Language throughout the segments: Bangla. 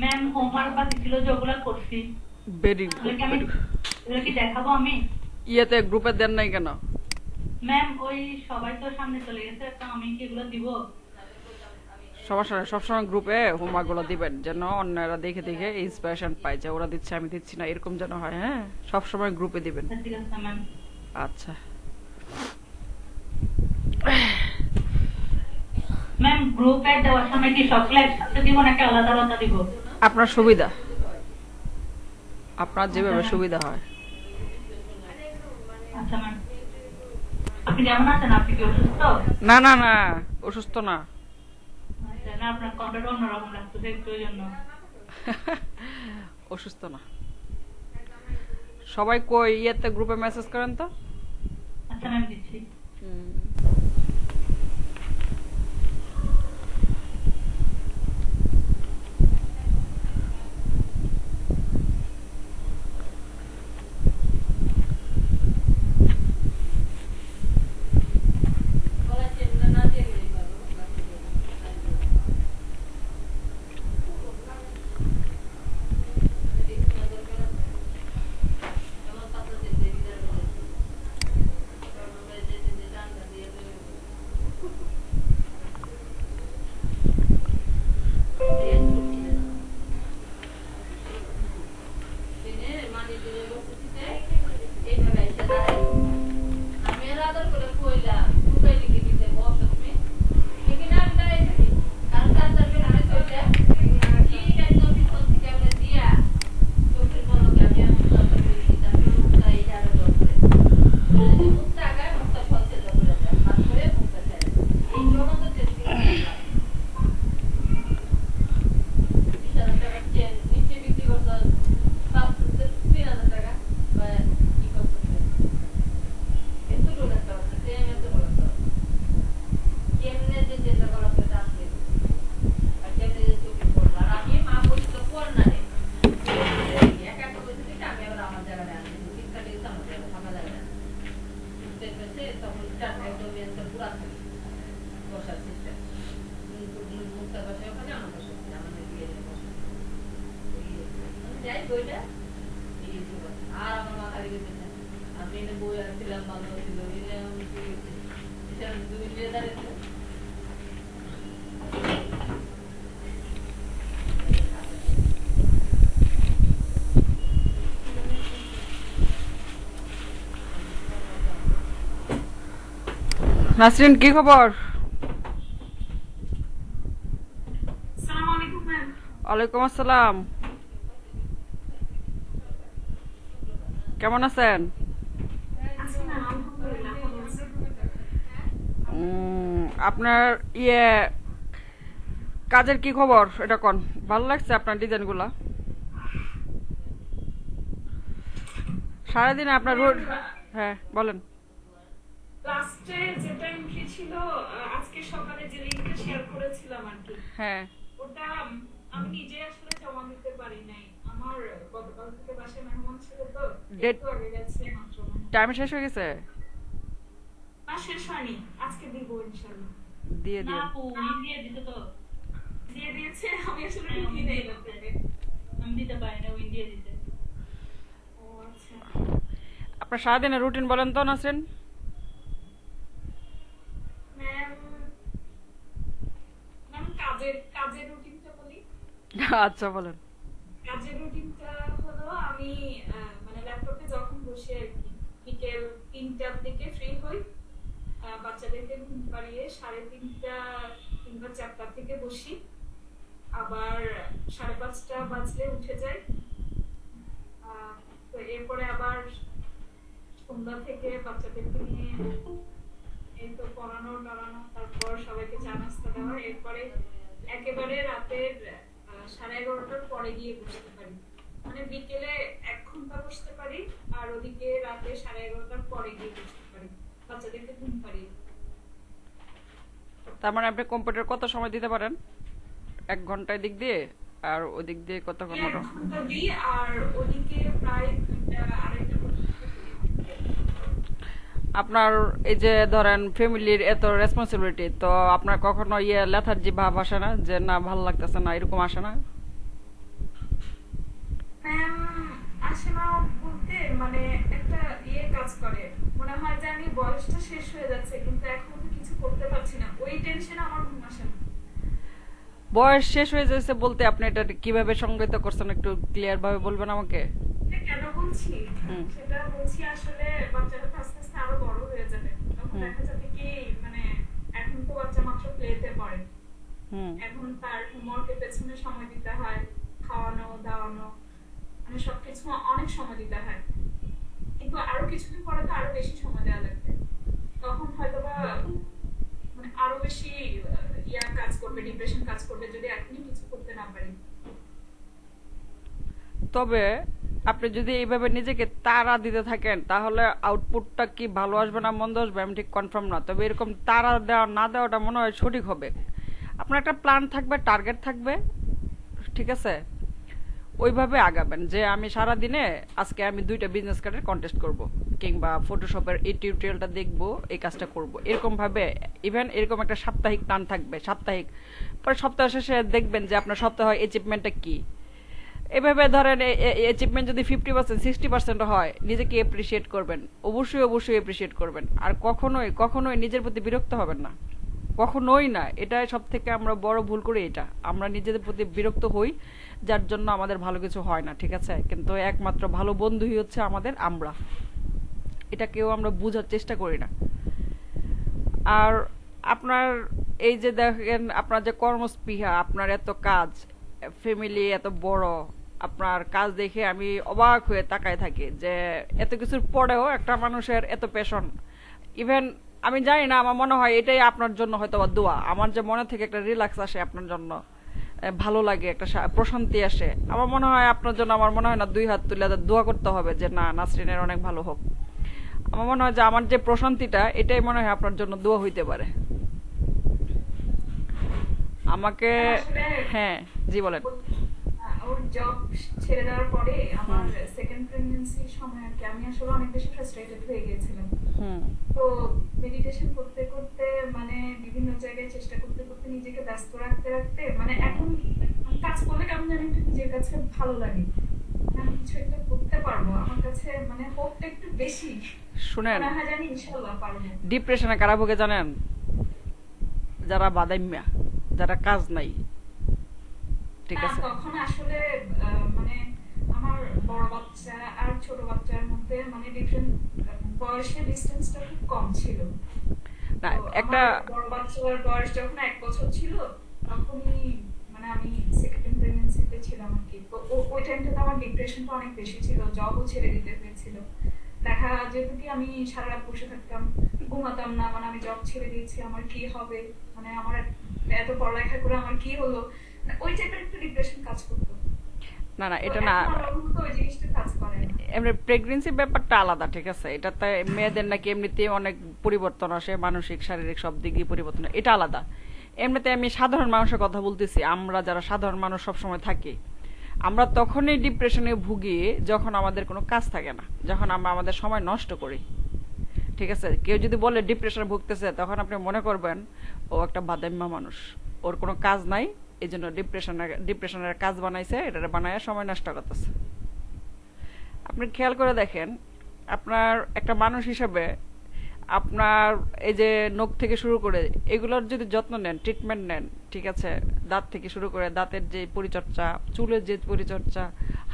ম্যাম হোমওয়ার্ক বাকি ছিল যেগুলো করছি। ভেরি এগুলো গুড, কি আমি ভেরি গুড। এগুলো কি দেখাবো আমি? ইয়েতে গ্রুপে দেন নাই কেন? ম্যাম ওই সবাই তো সামনে চলে গেছে, তো আমি কি এগুলো দিব? সমস্যা নেই, সবসময় গ্রুপে হোমওয়ার্ক গুলো দিবেন, যেন অন্যরা দেখে দেখে ইন্সপিরেশন পায় যে ওরা দিচ্ছে আমি দিচ্ছি না, এরকম যেন হয়। হ্যাঁ, সবসময় গ্রুপে দিবেন। আচ্ছা, ঠিক আছে ম্যাম। আচ্ছা। ম্যাম গ্রুপে দেওয়ার সময় কি সবগুলো একসাথে দিব নাকি আলাদা আলাদা দিব? আপনার সুবিধা, আপনার আচ্ছা যেভাবে ম্যাম। সুবিধা হয়। আচ্ছা ম্যাম। আপনি কেমন আছেন? আপনি কি অসুস্থ? না না না, অসুস্থ না। আচ্ছা, না আপনার কণ্ঠটা অন্যরকম লাগতেছে একটু ওই জন্য। অসুস্থ না। সবাই কই ইয়েতে গ্রুপে মেসেজ করেন তো। আচ্ছা ম্যাম, দিচ্ছি। হুম। নাসরিন, কি খবর? আসসালামু আলাইকুম ম্যাম। ওয়ালাইকুম আসসালাম। কেমন আছেন? আছি ম্যাম, আলহামদুলিল্লাহ ভালো আছি। আপনার ইয়ে কাজের কি খবর এটা কোন? ভালো লাগছে আপনার ডিজাইনগুলা? সারাদিন আপনার রোড। ম্যাম, হ্যাঁ বলেন। লাস্টে যেটা এন্ট্রি ছিল, আজকে সকালে যে লিংকটা শেয়ার করেছিলাম আর কি, হ্যাঁ। ওটা আমি নিজে আসলে জমা দিতে পারি নাই। আমার গতকাল থেকে বাসায় মেহমান ছিল, তো ডেট একটু আগে গেছে মাত্র। টাইম শেষ হয়ে গেছে। না, শেষ হয়নি, আজকে দিব ইনশাল্লাহ। দিয়ে না দিন। আপু, দিয়ে দিতে তো। দিয়ে দিয়েছে, আমি আসলে হ্যাঁ, ঢুকি নেই ল্যাপটপে। আমি দিতে পারি না, ওই দিয়ে দিতে। ও আচ্ছা। আপনার সারাদিনের রুটিন বলেন তো নাসরিন। ম্যাম, ম্যাম কাজের কাজের রুটিনটা বলি। আচ্ছা বলেন। কাজের রুটিনটা হলো, আমি মানে ল্যাপটপে যখন বসে আর কি বিকেল 3টার দিকে ফ্রি হই। বাচ্চাদেরকে ঘুম পাড়িয়ে 3:30 কিংবা 4টা থেকে বসি। আবার 5:30 বাজলে উঠে যাই। তো এরপরে আবার সন্ধ্যা থেকে বাচ্চাদেরকে নিয়ে এই তো পড়ানো টড়ানো, তারপর সবাইকে চা নাস্তা দেওয়া, এরপরে একেবারে রাতের 11:30টার পরে গিয়ে বসতে পারি। মানে বিকেলে 1 ঘন্টা বসতে পারি, আর ওদিকে রাতে 11:30টার পরে গিয়ে বসতে পারি বাচ্চাদেরকে ঘুম পাড়িয়ে। তার মানে আপনি কম্পিউটার কত সময় দিতে পারেন? 1 ঘন্টায় দিক দিয়ে, আর ওই দিক দিয়ে কত আমি মোটো? 1 ঘন্টা দিই, আর ওদিকে প্রায় 2টা 2:30 পর্যন্ত দিই। আপনার এই যে ধরেন ফ্যামিলির এত রেসপন্সিবিলিটি, তো আপনার কখনো ইয়ে লেথার্জি ভাব আসে না যে না ভাল লাগতেছে না, এরকম আসে না? আসে না বলতে মানে একটা কাজ করে, মনে হয় যে আমি বয়সটা শেষ হয়ে যাচ্ছে কিন্তু এখনো তো কিছু করতে পারছি না, ওই টেনশনে আমার ঘুম আসে না। বয়স শেষ হয়ে যাচ্ছে বলতে আপনি এটা কিভাবে সংজ্ঞায়িত করছেন, একটু ক্লিয়ার ভাবে বলবেন আমাকে? এটা কেন বলছি হুম সেটা বলছি, আসলে বাচ্চাটা তো আস্তে আস্তে আরো বড় হয়ে যাবে, তখন হুম দেখা যাবে কি মানে এখন তো বাচ্চা মাত্র প্লেতে পড়ে, হুম এখন তার হোমওয়ার্কের পেছনে সময় দিতে হয়, খাওয়ানো দাওয়ানো মানে সবকিছু অনেক সময় দিতে হয়, কিন্তু আরো কিছুদিন পরে তো আরো বেশি সময় দেওয়া লাগবে, তখন হয়তো বা মানে আরো বেশি কাজ করবে, ডিপ্রেশন কাজ করবে যদি এখনই কিছু করতে না পারি। তবে আপনি যদি এইভাবে নিজেকে তাড়া দিতে থাকেন তাহলে আউটপুটটা কি ভালো আসবে না মন্দ আসবে আমি ঠিক কনফার্ম না, তবে এরকম তাড়া দেওয়া না দেওয়াটা মনে হয় সঠিক হবে। আপনার একটা প্ল্যান থাকবে, টার্গেট থাকবে, ঠিক আছে, ওইভাবে আগাবেন যে আমি সারা দিনে আজকে আমি 2টা বিজনেস কার্ডের কন্টেস্ট করব, কিংবা ফটোশপের এই টিউটোরিয়ালটা দেখব, এই কাজটা করব, এরকম ভাবে ইভেন এরকম একটা সাপ্তাহিক প্ল্যান থাকবে, সাপ্তাহিক, পরে সপ্তাহ শেষে দেখবেন যে আপনার সপ্তাহ অ্যাচিভমেন্টটা কি। এভাবে ধরেন অ্যাচিভমেন্ট যদি 50% 60% হয়, নিজেকে এপ্রিসিয়েট করবেন, অবশ্যই অবশ্যই এপ্রিসিয়েট করবেন, আর কখনোই কখনোই নিজের প্রতি বিরক্ত হবেন না, কখনোই না। এটাই সব থেকে আমরা বড় ভুল করি, এটা আমরা নিজেদের প্রতি বিরক্ত হই, যার জন্য আমাদের ভালো কিছু হয় না, ঠিক আছে, কিন্তু একমাত্র ভালো বন্ধুই হচ্ছে আমাদের আমরা, এটা কেউ আমরা বোঝার চেষ্টা করি না। আর আপনার এই যে দেখেন আপনার যে কর্মস্পৃহা, আপনার এত কাজ, ফ্যামিলি এত বড়, আপনার কাজ দেখে আমি অবাক হয়ে তাকায় থাকি যে এত কিছুর পরেও একটা মানুষের এত প্যাশন। ইভেন আমি জানি না, আমার মনে হয় এটাই আপনার জন্য হয়তো বা দোয়া, আমার যে মনে থেকে একটা রিল্যাক্স আসে আপনার জন্য, ভালো লাগে, একটা প্রশান্তি আসে, আমার মনে হয় আপনার জন্য, আমার মনে হয় না 2 হাত তুলে দোয়া করতে হবে যে না নাসরিনের অনেক ভালো হোক। আমার মনে হয় যে আমার যে প্রশান্তিটা, এটাই মনে হয় আপনার জন্য দোয়া হইতে পারে আমাকে। আসলে হ্যাঁ, জি বলেন। ওর জব ছেড়ে দেওয়ার পরে আমার সেকেন্ড প্রেগন্যান্সির সময় আর কি আমি আসলে অনেক বেশি ফ্রাস্ট্রেটেড হয়ে গিয়েছিলাম। হুম তো মেডিটেশন করতে করতে মানে বিভিন্ন জায়গায় চেষ্টা করতে করতে নিজেকে ব্যস্ত রাখতে রাখতে মানে এখন কাজ করলে কেমন জানি একটু নিজের কাছে ভালো লাগে, মানে আমি কিছু একটা করতে পারবো, আমার কাছে মানে হোপটা একটু বেশি, শুনেন, মনে হয় জানি ইনশাল্লাহ পারবো। ডিপ্রেশনে কারা ভোগে জানেন? যারা বাদাইম্যা, যারা কাজ নাই, ঠিক না আছে। তখন আসলে মানে আমার বড় বাচ্চা আর ছোট বাচ্চার মধ্যে মানে ডিফারেন্ট বয়সের ডিস্টেন্সটা খুব কম ছিল। না তো একটা, আমার বড় বাচ্চার বয়স যখন 1 বছর ছিল তখনই মানে আমি সেকেন্ড প্রেগন্যান্সিতে ছিলাম আর কি। তো ওই টাইমটাতে আমার ডিপ্রেশনটা অনেক বেশি ছিল, জবও ছেড়ে দিতে হয়েছিল, দেখা যেত কি আমি সারা রাত বসে থাকতাম, ঘুমাতাম না, মানে আমি জব ছেড়ে দিয়েছি, আমার কি হবে, মানে আমার এত পড়ালেখা করে আমার কি হলো, ওই টাইপের একটা ডিপ্রেশন কাজ করতো। না না তো এটা এখন না, আমার অনুভূত ওই জিনিসটা কাজ করে না। এমনি প্রেগনেন্সি ব্যাপারটা আলাদা, ঠিক আছে, এটাতে মেয়েদের নাকি এমনিতে অনেক পরিবর্তন আসে, মানসিক শারীরিক সব দিক দিয়ে পরিবর্তন, এটা আলাদা। এমনিতে আমি সাধারণ মানুষের কথা বলতেছি, আমরা যারা সাধারণ মানুষ সবসময় থাকি, আমরা তখনই ডিপ্রেশনে ভুগি যখন আমাদের কোনো কাজ থাকে না, যখন আমরা আমাদের সময় নষ্ট করি, ঠিক আছে। কেউ যদি বলে ডিপ্রেশনে ভুগতেছে, তখন আপনি মনে করবেন ও একটা বাদাম্মা মানুষ, ওর কোনো কাজ নাই, এই জন্য ডিপ্রেশনের কাজ বানাইছে, এটা বানায় সময় নষ্ট করতেছে। আপনি খেয়াল করে দেখেন, আপনার একটা মানুষ হিসেবে আপনার এই যে নখ থেকে শুরু করে এগুলোর যদি যত্ন নেন, ট্রিটমেন্ট নেন, ঠিক আছে, দাঁত থেকে শুরু করে দাঁতের যে পরিচর্যা, চুলের যে পরিচর্যা,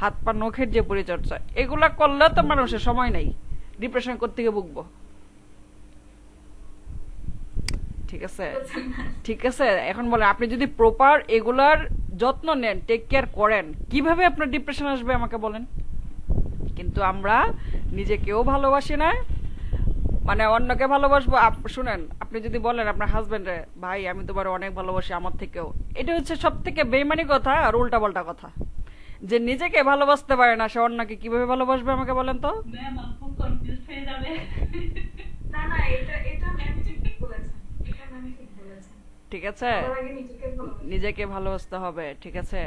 হাত পা নখের যে পরিচর্যা, এগুলা করলে তো মানুষের সময় নেই, ডিপ্রেশন করতে গিয়ে ভুগবো, ঠিক আছে। ঠিক আছে, এখন বলেন আপনি যদি প্রপার এগুলার যত্ন নেন, টেক কেয়ার করেন, কিভাবে আপনার ডিপ্রেশন আসবে আমাকে বলেন? কিন্তু আমরা নিজেকেও ভালোবাসি না, মানে অন্যকে ভালোবাসবো। শুনেন, আপনি যদি বলেন আপনার হাজবেন্ডে, ভাই আমি তোমার অনেক ভালোবাসি আমার থেকেও, এটা হচ্ছে সব থেকে বেইমানি কথা আর উল্টাপাল্টা কথা। যে নিজেকে ভালোবাসতে পারে না, সে অন্যকে কিভাবে ভালোবাসবে আমাকে বলেন তো? ম্যাম খুব কনফিউজ হয়ে যাবে। না না, এটা এটা ম্যাম ঠিক বলেছেন, এটা ম্যাম ঠিক বলেছেন, ঠিক আছে, সবার আগে নিজেকে ভালোবাসা। নিজেকে ভালোবাসতে হবে, ঠিক আছে।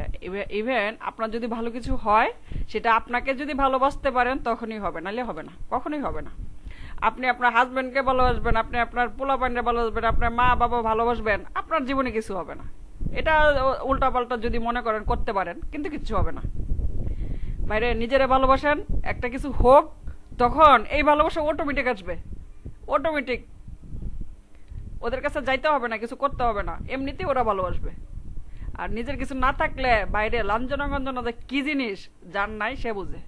ইভেন আপনার যদি ভালো কিছু হয়, সেটা আপনাকে যদি ভালোবাসতে পারেন তখনই হবে, নাহলে হবে না, কখনোই হবে না। আপনি আপনার হাজবেন্ডকে ভালোবাসবেন, আপনি আপনার পোলাপানকে ভালোবাসবেন, আপনার মা বাবা ভালোবাসবেন, আপনার জীবনে কিছু হবে না। এটা উল্টাপাল্টা যদি মনে করেন করতে পারেন, কিন্তু কিচ্ছু হবে না। বাইরে নিজেরা ভালোবাসেন, একটা কিছু হোক, তখন এই ভালোবাসা অটোমেটিক আসবে, অটোমেটিক। ওদের কাছে যাইতে হবে না, কিছু করতে হবে না, এমনিতেই ওরা ভালোবাসবে। আর নিজের কিছু না থাকলে বাইরে লাঞ্ছনা গঞ্জনা যে কি জিনিস, যার নাই সে বুঝে।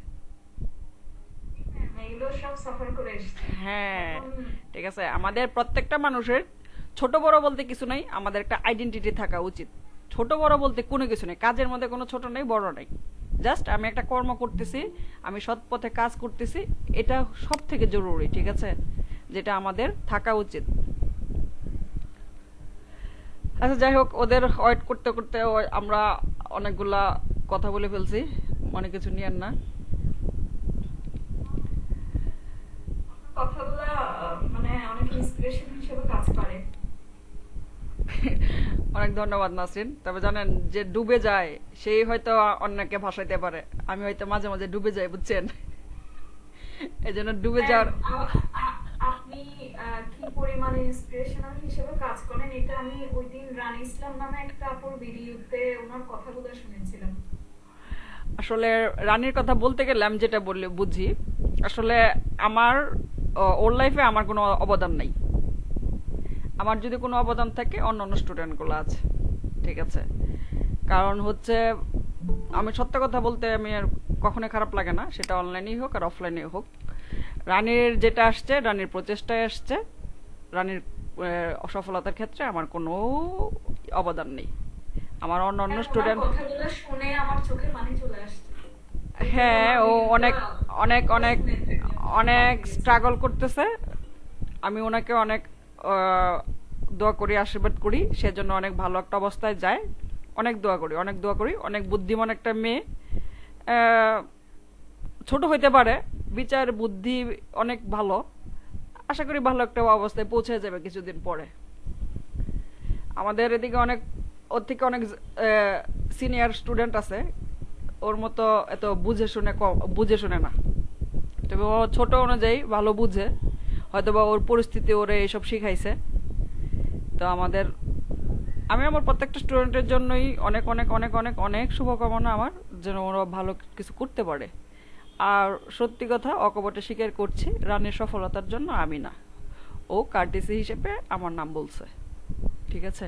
এগুলো সব সাফার করে এসেছি। হ্যাঁ, এখন ঠিক আছে। আমাদের প্রত্যেকটা মানুষের ছোট বড় বলতে কিছু নাই, আমাদের একটা আইডেন্টিটি থাকা উচিত। ছোট বড় বলতে কোনো কিছু নেই, কাজের মধ্যে কোনো ছোট নেই বড় নেই। জাস্ট আমি একটা কর্ম করতেছি, আমি সৎ পথে কাজ করতেছি, এটা সব থেকে জরুরি, ঠিক আছে, যেটা আমাদের থাকা উচিত। আচ্ছা, যাই হোক, ওদের ওয়েট করতে করতে আমরা অনেকগুলা কথা বলে ফেলছি, অনেক কিছু নিয়েন না। কথাগুলা মানে অনেক ইন্সপিরেশন হিসেবে কাজ করে। অনেক ধন্যবাদ নাসরিন। তবে জানেন, যে ডুবে যায় সেই হয়তো অন্যকে ভাসাইতে পারে, আমি হয়তো মাঝে মাঝে ডুবে যাই, বুঝছেন। এই জন্য ডুবে যাওয়ার আপনি কি পরিমাণে ইন্সপিরেশনাল হিসেবে কাজ করেন এটা আমি ওই দিন রানী ইসলাম নামে একটা আপুর ভিডিওতে ওনার কথাগুলো শুনেছিলাম। আসলে রানীর কথা বলতে গেলে আমি যেটা বললে বুঝি, আসলে আমার ওর লাইফে আমার কোনো অবদান নাই। আমার যদি কোনো অবদান থাকে অন্য অন্য স্টুডেন্টগুলো আছে, ঠিক আছে। কারণ হচ্ছে, আমি সত্য কথা বলতে আমি আর কখনো খারাপ লাগে না, সেটা অনলাইনেই হোক আর অফলাইনেই হোক। রানীর যেটা আসছে, রানীর প্রচেষ্টায় আসছে, রানীর অসফলতার ক্ষেত্রে আমার কোনো অবদান নেই। আমার অন্য অন্য স্টুডেন্ট, কথাগুলো শুনে আমার চোখে পানি চলে আসছে। হ্যাঁ, ও অনেক অনেক অনেক অনেক স্ট্রাগল করতেছে। আমি ওনাকে অনেক দোয়া করি, আশীর্বাদ করি, সেজন্য অনেক ভালো একটা অবস্থায় যায়। অনেক দোয়া করি, অনেক দোয়া করি। অনেক বুদ্ধিমান একটা মেয়ে, ছোট হইতে পারে, বিচার বুদ্ধি অনেক ভালো। আশা করি ভালো একটা অবস্থায় পৌঁছে যাবে কিছুদিন পরে। আমাদের এদিকে অনেক, ওর থেকে অনেক সিনিয়র স্টুডেন্ট আছে, ওর মতো এত বুঝে শুনে না। তবে ও ছোট অনুযায়ী ভালো বুঝে, হয়তোবা ওর পরিস্থিতি ওরে এইসব শিখাইছে। তো আমি আমার প্রত্যেকটা স্টুডেন্টের জন্যই অনেক অনেক অনেক অনেক অনেক শুভকামনা, আমার যেন ওরা ভালো কিছু করতে পারে। আর সত্যি কথা, অকপটে স্বীকার করছি, রানীর সফলতার জন্য আমি না, ও কার্টিসি হিসেবে আমার নাম বলছে, ঠিক আছে।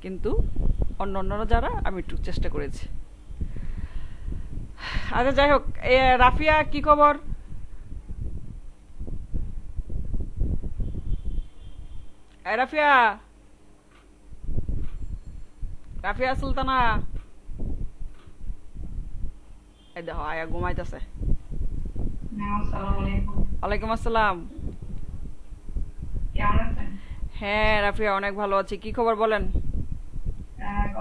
কিন্তু অন্য অন্যরা যারা, আমি একটু চেষ্টা করেছি। আচ্ছা, যাই হোক, রাফিয়া কি খবর? রাফিয়া, রাফিয়া সুলতানা, এই দেখো আয়া ঘুমাইতেছে। ওয়ালাইকুম আসসালাম। কেমন আছেন? হ্যাঁ রাফিয়া, অনেক ভালো আছি। কি খবর বলেন?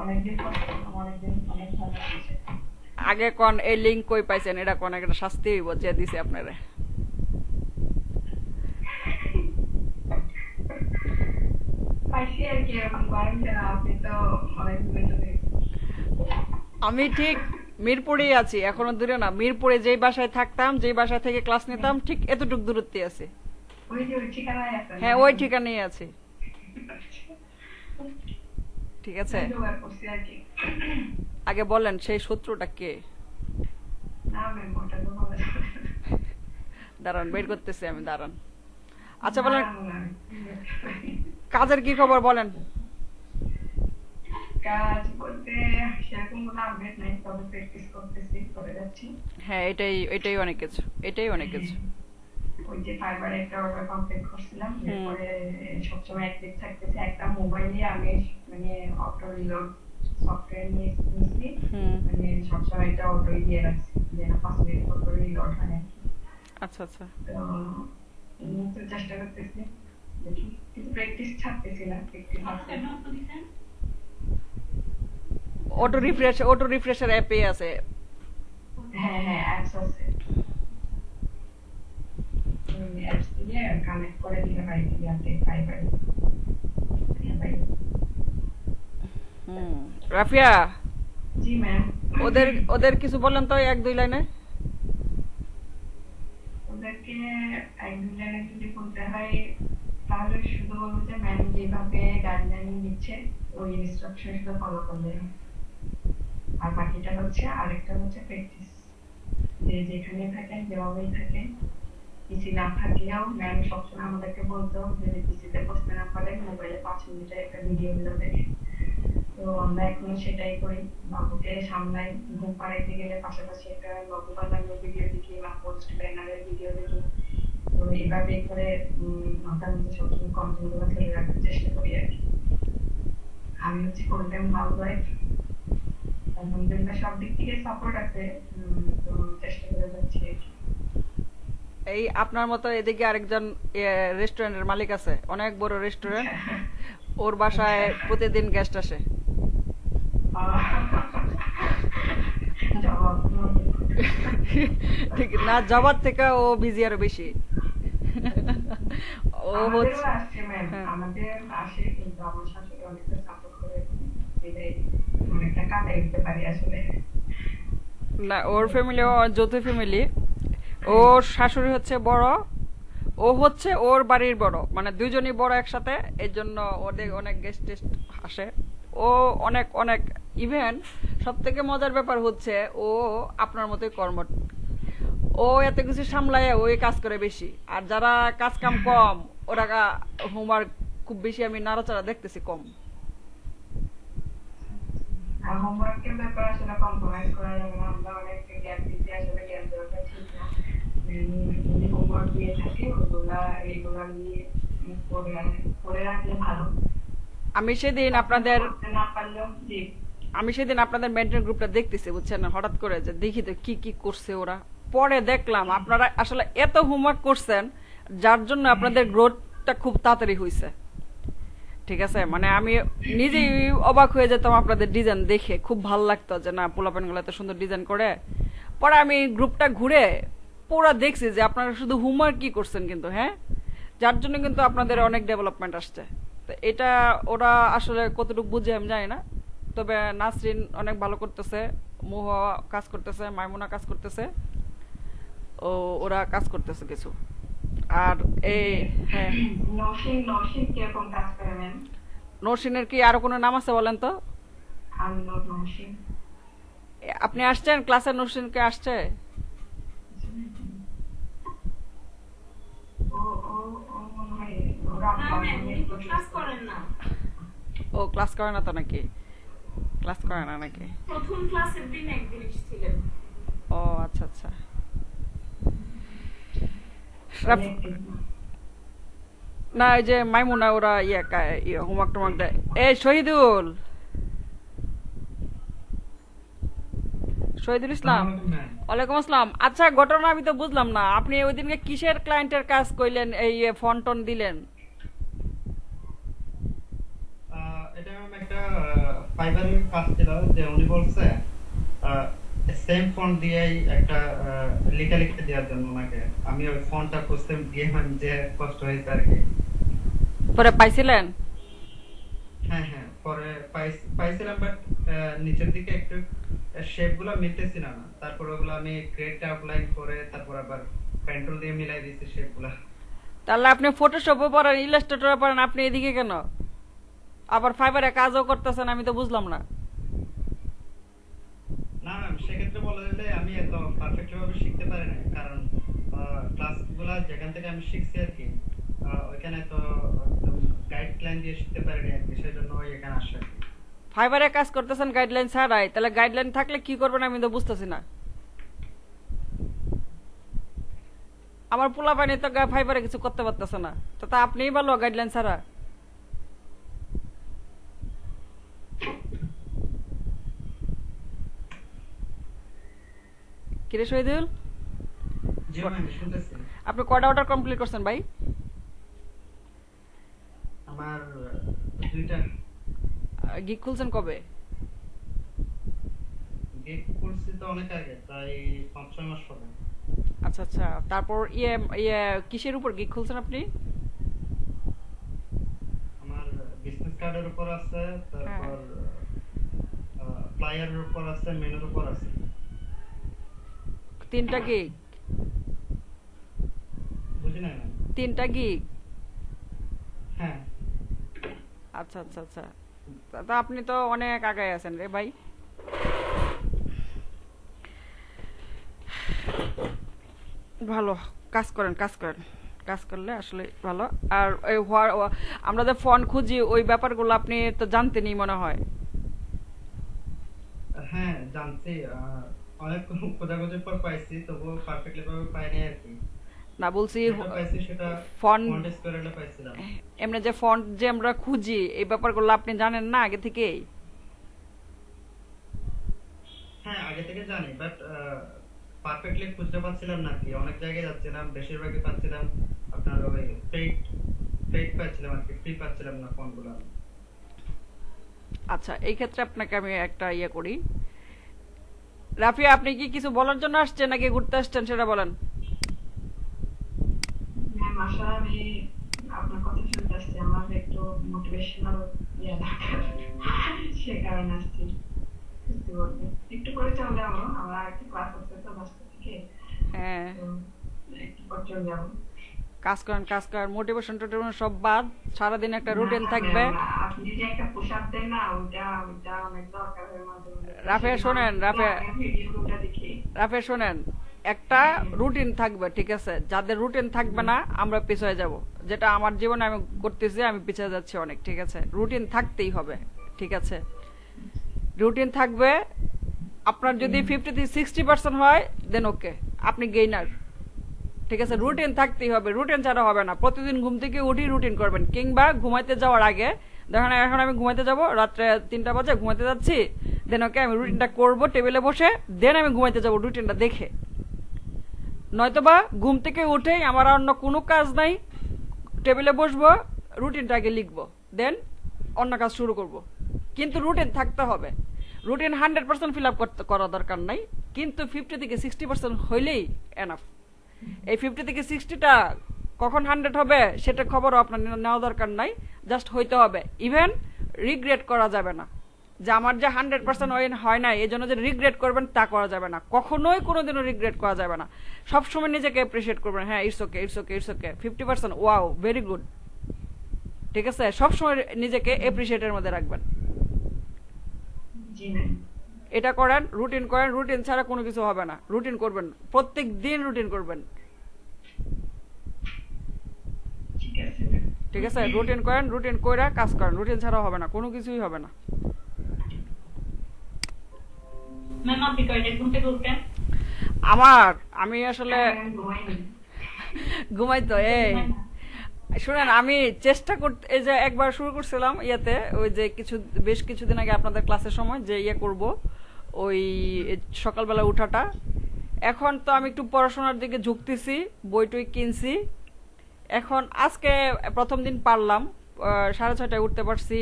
অনেকদিন পর অনেকদিন অনেক ভালো আছে। আগে কোন এই লিঙ্ক কই পাইছেন? এটা কোন একটা শাস্তি হইব যে দিছে আপনারে। পাইছি আর কি, এরকম করেন কেন? আপনি তো অনেক দূরে। আমি ঠিক মিরপুরেই আছি, এখনো দূরে না। মিরপুরে যেই বাসায় থাকতাম, যেই বাসা থেকে ক্লাস নিতাম, ঠিক এতটুক দূরত্বে আছে। ওই যে ওই ঠিকানায় আছেন? হ্যাঁ, ওই ঠিকানায় আছি। ঠিক আছে, জোগাড় করছি আর কি। আগে বলেন সেই শত্রুটা কে? না ম্যাম, ওটা তো বলা যাবে না। দাঁড়ান, বের করতেছি আমি, দাঁড়ান। আচ্ছা বলেন, না, না, না। কাজের কি খবর বলেন? কাজ করতে সেরকম কোনো আপডেট নাই, তবে প্র্যাকটিস করতেছি, করে যাচ্ছি। হ্যাঁ, এটাই অনেক কিছু, এটাই অনেক কিছু। ওই যে ফাইবারে একটা অর্ডার কমপ্লিট করছিলাম, এরপরে সবসময় অ্যাক্টিভ থাকতেছে। একটা মোবাইলে আমি মানে অটো রিলোড সফটওয়্যার নিয়েছি, মানে সবসময় এটা অটোই দিয়ে রাখছি, যেন 5 মিনিট পর করে রিলোড হয় আর কি। আচ্ছা আচ্ছা। তো চেষ্টা করতেছি, দেখি, কিন্তু প্র্যাকটিস ছাড়তেছি না, প্র্যাকটিস আছে। অটো রিফ্রেশের অ্যাপে আছে। হ্যাঁ হ্যাঁ, অ্যাপস আছে, অ্যাপস দিয়ে কানেক্ট করে দিতে পারি ইয়াতে ফাইবারে। রাফিয়া, জি ম্যাম। ওদের কিছু বলেন তো, 1-2 লাইনে। ওদেরকে 1-2 লাইনে যদি বলতে হয়, তাহলে শুধু বলবো যে ম্যাম যেভাবে গাইডলাইন দিচ্ছে ওই ইনস্ট্রাকশন শুধু ফলো করলে, আর বাকিটা হচ্ছে, আরেকটা হচ্ছে প্র্যাকটিস। যে যেখানে থাকেন যেভাবেই থাকেন, পিসি না থাকলেও ম্যাম সবসময় আমাদেরকে বলতো যে পিসিতে বসতে না পারে মোবাইলে 5 মিনিটের একটা ভিডিও গুলো দেখে। তো আমরা এখনো সেটাই করি, বাবুকে সামলাই, ঘুম পাড়াইতে গেলে পাশাপাশি একটা বাবু বানানোর ভিডিও দেখি বা পোস্ট ব্যানারের ভিডিও দেখি। তো এইভাবে করে মাথার মধ্যে সবসময় কন্টেন্ট গুলো ফেলে রাখার চেষ্টা করি আর কি। আমি হচ্ছে ফুল টাইম হাউস ওয়াইফ, আলহামদুলিল্লাহ সব দিক থেকে সাপোর্ট আছে। তো চেষ্টা করে যাচ্ছি আর কি। এই আপনার মতো এদিকে আরেকজন রেস্টুরেন্টের মালিক আছে, অনেক বড় রেস্টুরেন্ট, ওর বাসায় প্রতিদিন গেস্ট আসে। জবাব ঠিক না, জবার থেকে ও বিজি আরো বেশি। ও আমাদেরও হচ্ছে আসছে ম্যাম, হ্যাঁ। আমাদের আসে কিন্তু আমার শাশুড়ি অনেকটা সাপোর্ট করে, এটাই অনেকটা কাটাই উঠতে পারি আসলে। না, ওর ফ্যামিলি যৌথ ফ্যামিলি। ওর শাশুড়ি হচ্ছে বড়, ও হচ্ছে ওর বাড়ির বড়, মানে দুইজনই বড় একসাথে, এই জন্য ওদের অনেক গেস্ট টেস্ট আসে। ও অনেক অনেক ইভেন সব থেকে মজার ব্যাপার হচ্ছে ও আপনার মতোই কর্মঠ। ও এত কিছু সামলায় ওই কাজ করে বেশি, আর যারা কাজ কাম কম ওরা হোমওয়ার্ক খুব বেশি আমি নাড়াচাড়া দেখতেছি কম। আর হোমওয়ার্কের ব্যাপার আসলে কম্প্রোমাইজ করা যাবে না, আমরা অনেক গ্যাপ দিতে আসলে গ্যাপ দেওয়াটা ঠিক না। যদি হোমওয়ার্ক দিয়ে থাকে ওগুলা এইগুলা নিয়ে করে রাখলে ভালো। আমি সেদিন আপনাদের করতে না পারলেও জি আমি সেদিন আপনাদের মেন্টর গ্রুপটা দেখতেছি বুঝছেন, হঠাৎ করে যে দেখি তো কি কি করছে ওরা। পরে দেখলাম আপনারা আসলে এত হোমওয়ার্ক করছেন যার জন্য আপনাদের গ্রোথটা খুব তাড়াতাড়ি হয়েছে। ঠিক আছে, মানে আমি নিজেই অবাক হয়ে যেতাম আপনাদের ডিজাইন দেখে, খুব ভালো লাগতো যে না পোলাপেনগুলো এত সুন্দর ডিজাইন করে। পরে আমি গ্রুপটা ঘুরে পুরো দেখছি যে আপনারা শুধু হোমওয়ার্ক কি করছেন কিন্তু, হ্যাঁ, যার জন্য কিন্তু আপনাদের অনেক ডেভেলপমেন্ট আসছে। তো এটা ওরা আসলে কতটুকু বুঝে আমি জানি না, তবে নাসরিন অনেক ভালো করতেছে, মুহা কাজ করতেছে, মাইমুনা কাজ করতেছে, ও ওরা কাজ করতেছে কিছু। আর এই হ্যাঁ, নসিন কিরকম কাজ করে ম্যাম? নরসিনের কি আরো কোনো নাম আছে বলেন তো? আমি নসিন আপনি আসছেন ক্লাসে? নরসিনকে আসছে? ও ও ও মনে হয় ওরা না ম্যাম, উনি তো ক্লাস করেন না। ও ক্লাস করে না তো নাকি? ক্লাস করে না নাকি? প্রথম ক্লাসের দিন একদিন এসেছিলেন। ও আচ্ছা আচ্ছা। না, এই যে মাইমুনা ওরা হোমওয়ার্ক টোমওয়ার্ক দেয়। এই শহীদুল ইসলাম, ওয়ালাইকুম আসসালাম। আচ্ছা, ঘটনা আমি তো বুঝলাম না, আপনি ওই দিনকে কিসের ক্লায়েন্টের কাজ কইলেন, এই ফন্ট টন দিলেন? এটা ম্যাম একটা ফাইবারের কাজ ছিল, যে উনি বলছে সেম ফন্ট দিয়েই একটা লেখা লিখে দেওয়ার জন্য ওনাকে। আমি ওই ফন্টটা খুঁজতে গিয়ে মানে যে কষ্ট হয়েছে আর কি। পরে পাইছিলেন? হ্যাঁ হ্যাঁ, পরে পাইছিলাম, বাট নিচের দিকে একটু শেপ গুলো মিলতেছিল না। তারপর ওগুলো আমি গ্রেড আউটলাইন করে তারপর আবার কন্ট্রোল দিয়ে মিলাই দিয়েছি শেপ গুলা। তাহলে আপনি ফটোশপও পারেন, ইলাস্ট্রেটরও পারেন, আপনি এদিকে কেন আবার ফাইবারে কাজও করতেছেন? আমি তো বুঝলাম না। না ম্যাম, সেক্ষেত্রে বলা গেলে আমি এত পারফেক্ট ভাবে শিখতে পারি না, কারণ ক্লাসগুলো যেখান থেকে আমি শিখছি আর কি, ওইখানে তো গাইডলাইন দিয়ে শিখতে পারি না আর কি, সেজন্য ওই এখানে আসে আর কি। ফাইবারে কাজ করতেছেন গাইডলাইন ছাড়াই, তাহলে গাইডলাইন থাকলে কি করবেন আমি তো বুঝতেছি না। আমার পোলা পানি তো ফাইবারে কিছু করতে পারতেছে না, তো তা আপনিই ভালো গাইডলাইন ছাড়া। কিরে শহীদুল, জি ম্যাম, শুনতেছি। আপনি কয়টা অর্ডার কমপ্লিট করছেন ভাই? আমার দুইটা গিগ খুলছেন কবে? গেট করছি তো অনেক আগে, প্রায় 5-6 মাস হবে। আচ্ছা আচ্ছা, তারপর ইয়ে কিসের উপর গিগ খুলছেন আপনি? আমার বিজনেস কার্ডের উপর আছে, তারপর ফ্লায়ারের উপর আছে, মেনুর উপর আছে। 3টা গিগ? বুঝি না ম্যাম। 3টা গিগ? হ্যাঁ। আচ্ছা আচ্ছা আচ্ছা, তা আপনি তো অনেক আগায় আছেন রে ভাই। ভালো কাজ করেন, কাজ করেন, কাজ করলে আসলে ভালো। আর আমরা যে ফোন খুঁজি ওই ব্যাপারগুলো আপনি তো জানতেনই মনে হয়। হ্যাঁ জানছি, অনেক খোঁজাখুঁজির পর পাইছি, তবুও পারফেক্টলি ভাবে পাইনি আর কি। না বলছি যেটা পাইছি সেটা ফোন ফন্ট স্কোয়ারে পাইছিলাম। এমনি যে ফন্ট যে আমরা খুঁজি এই ব্যাপারগুলো আপনি জানেন না আগে থেকেই? হ্যাঁ আগে থেকে জানি, বাট পারফেক্টলি খুঁজতে পারছিলাম না কি। অনেক জায়গায় যাচ্ছিলাম, বেশিরভাগই পাচ্ছিলাম আপনার ওই ফেক ফেক পাচ্ছিলাম আর কি, ফ্রি পাচ্ছিলাম না ফোনগুলো। আচ্ছা, এই ক্ষেত্রে আপনাকে আমি একটা ইয়ে করি। রাফিয়া, আপনি কি কিছু বলার জন্য আসছেন নাকি ঘুরতে আসছেন সেটা বলেন। হ্যাঁ মাসা, আমি আপনার কথা শুনতে আসছি, আমার একটু মোটিভেশনাল ইয়ে দরকার, সে কারণে আসছি। সত্যি বলতে একটু পরে চলে যাবো, আমার একটা ক্লাস আছে তো 10টা থেকে, হ্যাঁ, তো একটু পর চলে যাবো। কাজ করেন, কাজ করেন, মোটিভেশন টোটিভেশন সব বাদ, সারাদিন একটা রুটিন না, থাকবে। আপনি যে একটা পুশ আপ দেন না, ওটা অনেক দরকার হয় মাঝে মাঝে। রাফিয়া শোনেন, রাফিয়া ভিডিওটা দেখি। রাফিয়া শোনেন, একটা রুটিন থাকবে, ঠিক আছে? যাদের রুটিন থাকবে না আমরা পিছিয়ে যাব, যেটা আমার জীবনে আমি করতেছি, আমি পিছিয়ে যাচ্ছি অনেক, ঠিক আছে? রুটিন থাকতেই হবে, ঠিক আছে? রুটিন থাকবে। আপনার যদি 50-60% হয় দেন ওকে, আপনি গেইনার, ঠিক আছে? রুটিন থাকতেই হবে, রুটিন ছাড়া হবে না। প্রতিদিন ঘুম থেকে উঠি রুটিন করবেন, কিংবা ঘুমাইতে যাওয়ার আগে দেখেন এখন আমি ঘুমাইতে যাব, রাত্রে 3টা বাজে ঘুমাইতে যাচ্ছি, দেন ওকে আমি রুটিনটা করব টেবিলে বসে, দেন আমি ঘুমাইতে যাব রুটিনটা দেখে। নয়তোবা ঘুম থেকে উঠেই আমার অন্য কোনো কাজ নাই, টেবিলে বসবো, রুটিনটা আগে লিখবো, দেন অন্য কাজ শুরু করব। কিন্তু রুটিন থাকতে হবে। রুটিন 100% ফিল আপ করা দরকার নাই, কিন্তু 50-60% হইলেই এনাফ। এই 50-60টা কখন 100 হবে সেটা খবরও আপনার নেওয়া দরকার নাই, জাস্ট হইতে হবে। ইভেন রিগ্রেট করা যাবে না যে আমার যে 100% হয় না, এই জন্য যে রিগ্রেট করবেন তা করা যাবে না, কখনোই কোনোদিনও রিগ্রেট করা যাবে না। সবসময় নিজেকে অ্যাপ্রিসিয়েট করবেন, হ্যাঁ it's okay, it's okay, it's okay, 50% wow, very good, ঠিক আছে? সবসময় নিজেকে অ্যাপ্রিসিয়েটের মধ্যে রাখবেন। জি ম্যাম। এটা করেন, রুটিন করেন, রুটিন ছাড়া কোনো কিছু হবে না। রুটিন করবেন, প্রত্যেক দিন রুটিন করবেন, ঠিক আছে ম্যাম। ঠিক আছে? রুটিন করেন, রুটিন কইরা কাজ করেন, রুটিন ছাড়া হবে না, কোনো কিছুই হবে না। ম্যাম আপনি কয়টায় ঘুম থেকে উঠেন? আমি আসলে আমি ঘুমাইনি। ঘুমাইতো এই শুনেন, আমি চেষ্টা করতে, এই যে একবার শুরু করছিলাম ইয়াতে, ওই যে বেশ কিছুদিন আগে আপনাদের ক্লাসের সময় যে ইয়ে করব, ওই সকালবেলা উঠাটা। এখন তো আমি একটু পড়াশোনার দিকে ঝুঁকতেছি, বই টই কিনছি। এখন আজকে প্রথম দিন পারলাম, 6:30টায় উঠতে পারছি,